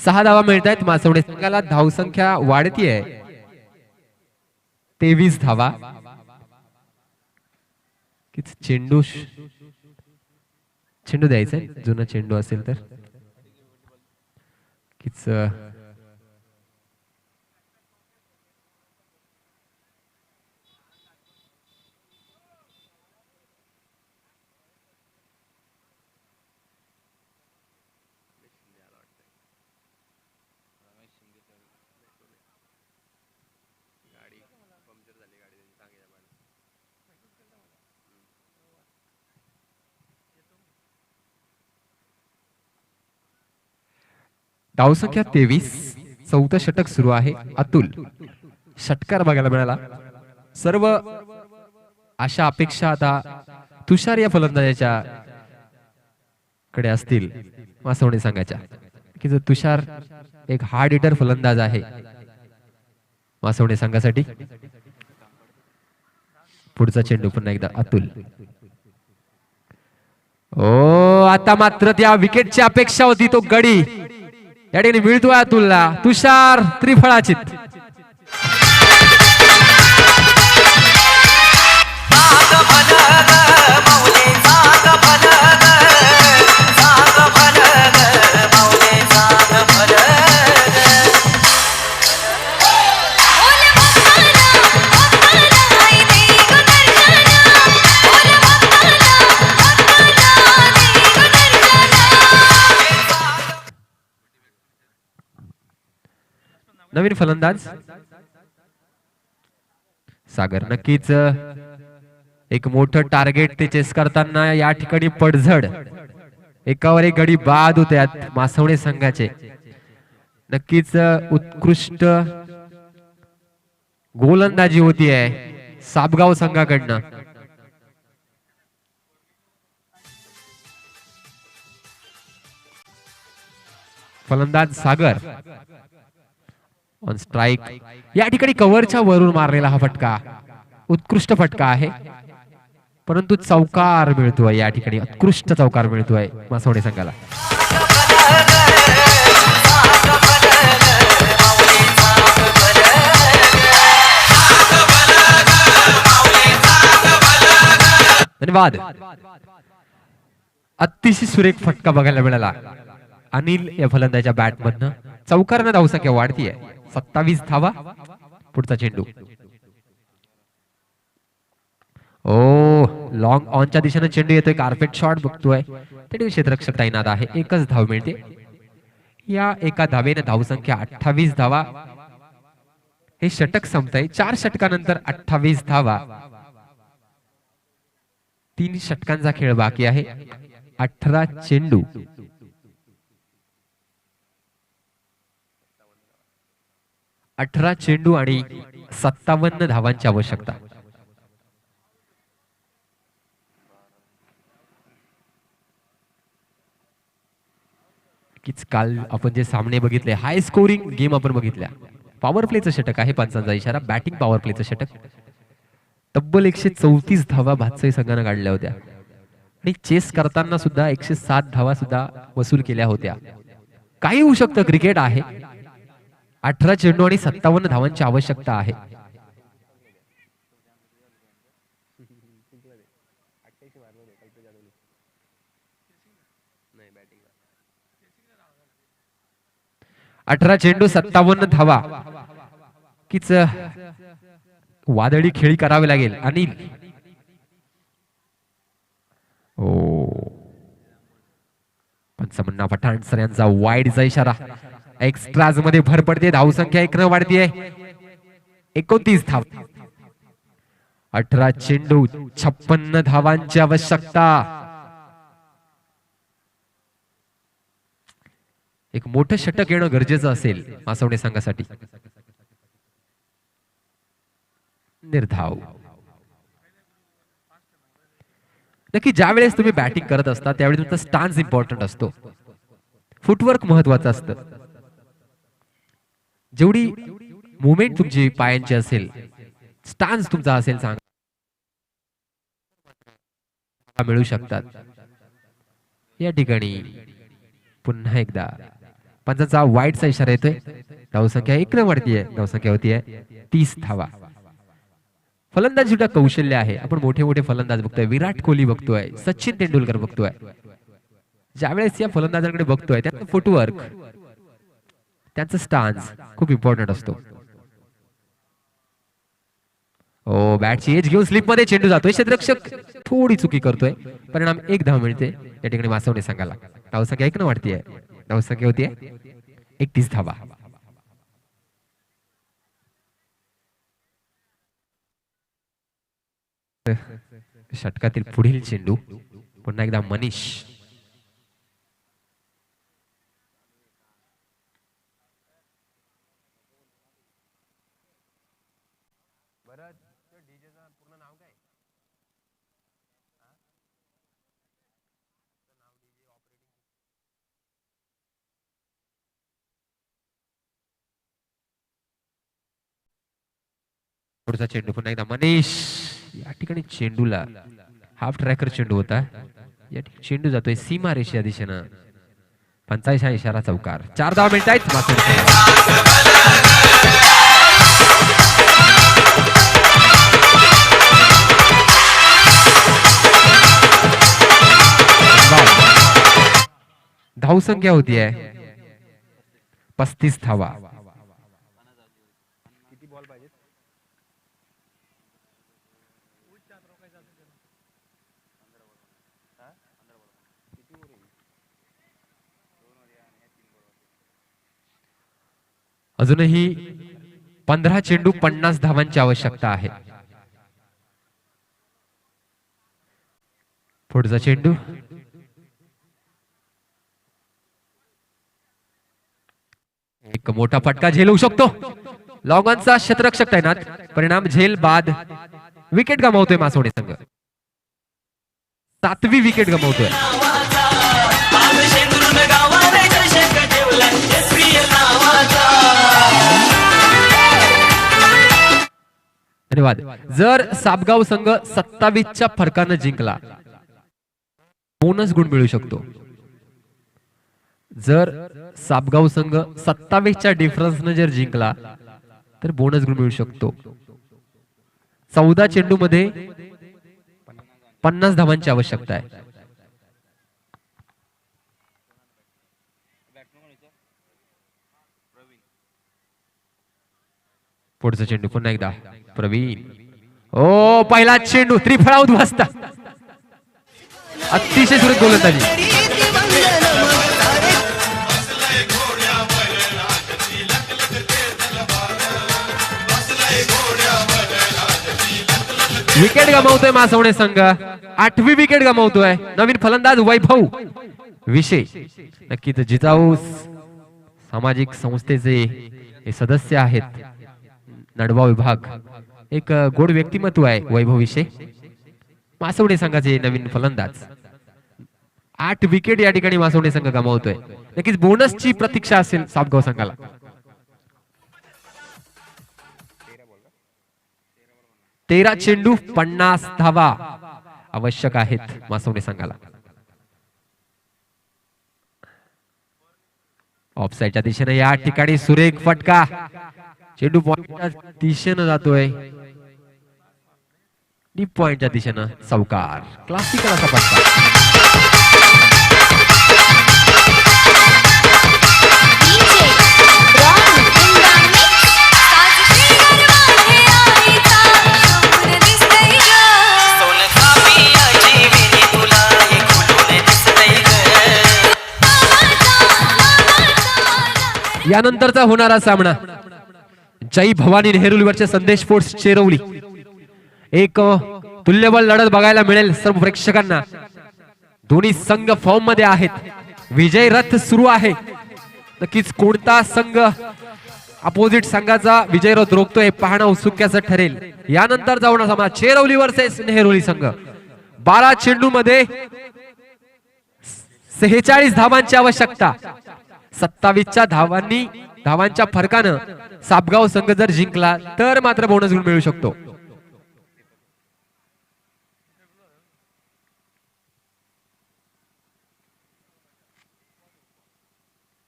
सहा धावा मिळत आहेत मासवडे संघाला. धावसंख्या वाढतीये 23 धावा. चेंडू द्यायचंय जुना चेंडू असेल तर. धावसंख्या 23. 4थं षटक सुरू आहे. अतुल षटकार बघायला मिळाला. सर्व आशा अपेक्षा आता तुषार या फलंदाजाच्या कडे असतील मासवणे संघाच्या, की जो तुषार एक हार्ड हिटर फलंदाज आहे मासवणे संघासाठी. पुढचा चेंडू पुन्हा एकदा अतुल. ओ आता मात्र त्या विकेटची अपेक्षा होती, तो गडी या ठिकाणी मिळतोय अतुलला. तुषार त्रिफळाचित. नवीन फलंदाज सागर. नक्कीच एक मोठं टार्गेट ते चेस करताना या ठिकाणी पडझड, एकावर एक गडी बाद होत्यात मासवणे संघाचे. नक्कीच उत्कृष्ट गोलंदाजी होती आहे साबगाव संघाकडनं. फलंदाज सागर ऑन स्ट्राइक. या ठिकाणी कव्हरच्या वरून मारलेला हा फटका उत्कृष्ट फटका आहे, परंतु चौकार मिळतोय या ठिकाणी. उत्कृष्ट चौकार मिळतोय मासवणे संघाला. धन्यवाद. अतिशय सुरेख फटका बघायला मिळाला अनिल या फलंदाजाच्या बॅट मधनं. चौकारानं धावसंख्या वाढतीये, 27 धावा. पुढचा चेंडू ओ लॉंग ऑनच्या दिशेने चेंडू येतोय. कार्पेट शॉट बघतोय तरी क्षेत्ररक्षक तैनात आहे. एकच धाव मिळते. या एका धावेने धावसंख्या 28 धावा. हे षटक संपतंय. 4 षटकानंतर 28 धावा. 3 षटकांचा खेळ बाकी आहे. 18 चेंडू. 18 चेंडू आणि 57 धावांची आवश्यकता. काल आपण जे सामने बघितले, हाय स्कोरिंग गेम आपण बघितल्या. पॉवर प्लेचं षटक आहे, पंचांचा इशारा. बॅटिंग पॉवर प्लेचं षटक. तब्बल 134 धावा भातसाई संघानं काढल्या होत्या आणि चेस करताना सुद्धा 107 धावा सुद्धा वसूल केल्या होत्या. काही होऊ शकतं, क्रिकेट आहे. 18 चेंडू आणि 57 धावांची आवश्यकता आहे. अठरा चेंडू 57 धावा. कीच वादळी खेळी करावी लागेल. अनिल पंचमन्ना पठाण सर यांचा वाईडचा इशारा. एक्स्ट्राज मध्ये भर पडते. धावसंख्या 1 वाढतीये. 29 धाव. 18 चेंडू 56 धावांची आवश्यकता. एक मोठं षटक येणं गरजेचं असेल मासवणे संघासाठी. निर्धाव. नक्की ज्या वेळेस तुम्ही बॅटिंग करत असता त्यावेळी तुमचा स्टान्स इम्पॉर्टंट असतो. फुटवर्क महत्वाचं असतं. जेवढी मुवमेंट तुमची पायांची असेल, स्टान्स तुमचा असेल चांगला, मिळू शकतात. या ठिकाणी पुन्हा एकदा पंचाचा वाईटचा इशारा येतोय. धावसंख्या 1 वाढतीये. धावसंख्या होतीये 30 धावा. फलंदाज सुद्धा कौशल्य आहे. आपण मोठे मोठे फलंदाज बघतोय. विराट कोहली बघतोय, सचिन तेंडुलकर बघतोय. ज्यावेळेस या फलंदाजांकडे बघतोय त्यांचं फुटवर्क, त्यांचा स्टान्स खूप इम्पॉर्टंट असतो. ओ बॅटची एज घेऊन स्लिप मध्ये चेंडू जातोय. क्षेत्ररक्षक थोडी चुकी करतोय. परिणाम 1 धाव मिळते या ठिकाणी मासवणे संघाला. धावसंख्या 1 वाढतीये. धावसंख्या होतीये 31 धावा. षटकातील पुढील चेंडू पुन्हा एकदा मनीष. पुढचा चेंडू पुन्हा एकदा मनीष. या ठिकाणी चेंडूला हाफ ट्रॅकर चेंडू होता. या ठिकाणी चेंडू जातोय सीमा रेषेच्या दिशेनं. 45 हा इशारा चौकार. 4 धावा मिळत आहेत मासवडी संघाला. धावसंख्या होती आहे 35 धावा. अजूनही 15 चेंडू 50 धावांची आवश्यकता आहे. पुढचा चेंडू एक मोठा फटका झेलू शकतो. लॉंगॉनचा क्षेत्ररक्षक तैनात. परिणाम झेल बाद. विकेट गमावतोय मासवडी संघ. 7वी विकेट गमावतोय. धन्यवाद. जर सापगाव संघ 27च्या फरकानं जिंकला बोनस गुण मिळू शकतो. जर सापगाव संघ 27च्या डिफरन्सनं जर जिंकला तर बोनस गुण मिळू शकतो. 14 चेंडू मध्ये 50 धावांची आवश्यकता आहे. पुढचा चेंडू पुन्हा एकदा प्रवीण. ओ पहिला चेंडू त्रिफळा उद्ध्वस्त. अतिशय सुरेख गोलंदाजी. विकेट गमावतोय मासवडे संघ. 8वी विकेट गमावतोय. नवीन फलंदाज वैभव विषय. नक्कीच जिजाऊ सामाजिक संस्थेचे हे सदस्य आहेत. नडवा विभाग. एक गोड व्यक्तिमत्व आहे वैभव विषय. मासवडे संघाचे नवीन फलंदाज. 8 विकेट या ठिकाणी मासवडे संघ गमावतोय. नक्कीच बोनसची प्रतीक्षा असेल सापगाव संघाला. 13 चेंडू 50 धावा आवश्यक आहेत मासवडे संघाला. ऑफसाईडच्या दिशेने या ठिकाणी सुरेख फटका. चेंडू पॉइंटच्या दिशेनं जातोय. डीप पॉइंटच्या दिशेनं चौकार. क्लासिकल असा फटका. यानंतरचा होणारा सामना जय भवानी नेहरूलीवरचे संदेश स्पोर्ट्स चेरवली. एक तुल्यबळ लढत बघायला मिळेल सर्व प्रेक्षकांना. दोन्ही संघ फॉर्म मध्ये आहेत. विजय रथ सुरू आहे. नक्कीच कोणता संघ अपोजिट संघाचा विजय रथ रोखतोय पाहणं उत्सुक्याचं ठरेल. यानंतर जाऊन सामना चेरवली वर्सेस नेहरूली संघ. 12 चेंडू मध्ये 46 धावांची आवश्यकता. 27च्या धावांच्या फरकानं सापगाव संघ जर जिंकला तर मात्र बोनस गुण मिळू शकतो.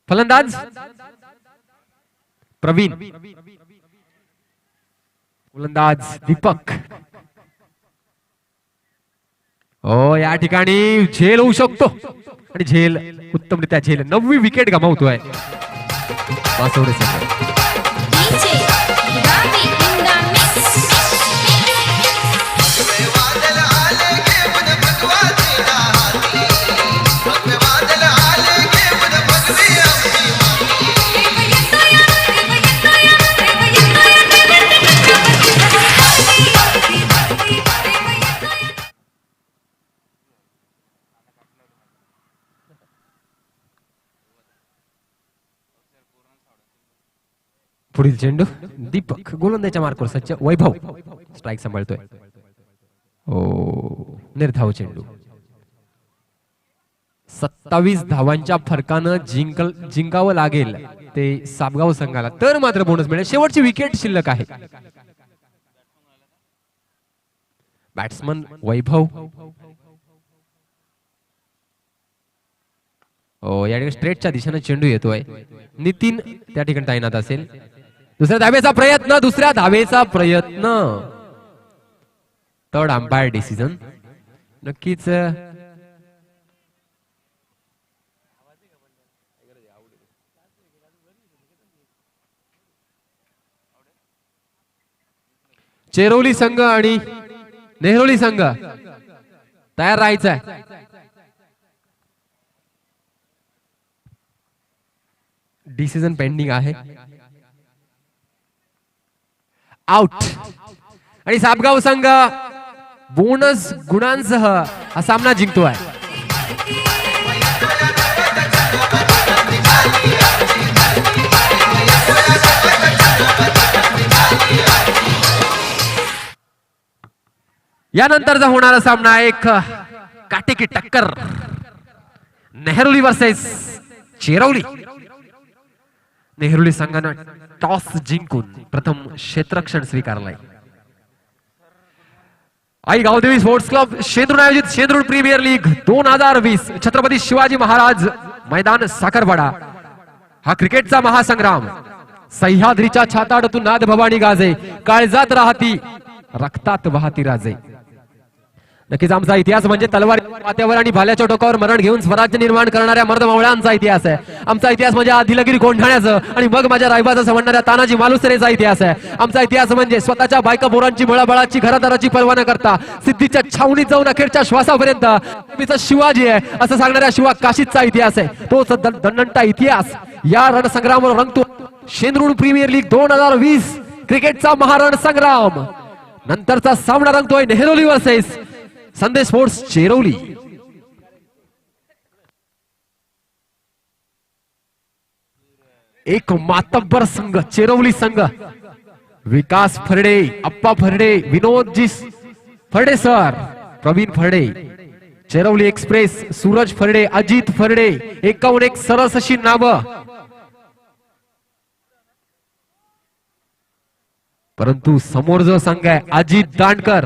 फलंदाज प्रवीण. फलंदाज दीपक. हो या ठिकाणी झेल होऊ शकतो आणि झेल उत्तमरित्या झेल. 9वी विकेट गमावतोय मासवडे संघ. पुढील चेंडू दीपक. गोलंदाजच्या मार्कवर सज्ज वैभव. स्ट्राईक सांभाळतोय. ओ निर्धाव चेंडू. 27 धावांच्या फरकानं जिंकावं लागेल ते सापगाव संघाला तर मात्र बोनस मिळेल. शेवटची विकेट शिल्लक आहे. बॅट्समन वैभव. हो, या ठिकाणी स्ट्रेटच्या दिशेने चेंडू येतोय. नितीन त्या ठिकाणी तैनात असेल. दुसऱ्या धावेचा प्रयत्न. Third umpire decision. नक्कीच चेरोली संघ आणि नेहरोली संघ तयार राहायचा आहे. डिसिजन पेंडिंग आहे. आउट. आणि सापगाव संघ बोनस गुणांसह हा सामना जिंकतोय. यानंतरचा होणारा सामना एक काटेकी टक्कर. नेहरुली वर्सेस चेरवली. नेहरुली संघानं टॉस जिंकून प्रथम क्षेत्ररक्षण स्वीकारलंय. आई गावदेवी स्पोर्ट्स क्लब शेंद्रुण आयोजित शेंद्रुण प्रीमियर लीग 2020 छत्रपती शिवाजी महाराज मैदान साखरवाडा. हा क्रिकेटचा महासंग्राम. सह्याद्रीच्या छाताडातून नाद भवानी गाजे. काळजात राहती रक्तात वाहती राजे. नक्कीच आमचा इतिहास म्हणजे तलवार माथ्यावर आणि भाल्याच्या टोकावर मरण घेऊन स्वराज्य निर्माण करणाऱ्या मर्दमावळ्यांचा इतिहास आहे. आमचा इतिहास म्हणजे आदिलगिरी कोंढाण्याचं आणि मग माझ्या रायबाचं म्हणणाऱ्या तानाजी मालुसरेचा इतिहास आहे. आमचा इतिहास म्हणजे स्वतःच्या बायका बोरांची मुळाबळाची घरादाराची पर्वा न करता सिद्धीच्या छावणीत जाऊन अखेरच्या श्वासापर्यंत शिवाजी आहे असं सांगणाऱ्या शिवा काशीचा इतिहास आहे. तोच दंडंटा इतिहास या रणसंग्रामावर रंगतो. शेंद्रुण प्रीमियर लीग 2020 क्रिकेटचा महारण संग्राम. नंतरचा सामना रंगतोय नेहरोली वर्सेस संदेश स्पोर्ट्स चेरवली. एक मातब्बर संघ चेरवली संघ. विकास फरडे, अप्पा फरडे, विनोदजी फरडे सर, प्रवीण फरडे. चेरवली एक्सप्रेस सूरज फरडे, अजित फरडे. 51 सरस अशी नावं. परंतु समोर जो संघ आहे अजित दांडकर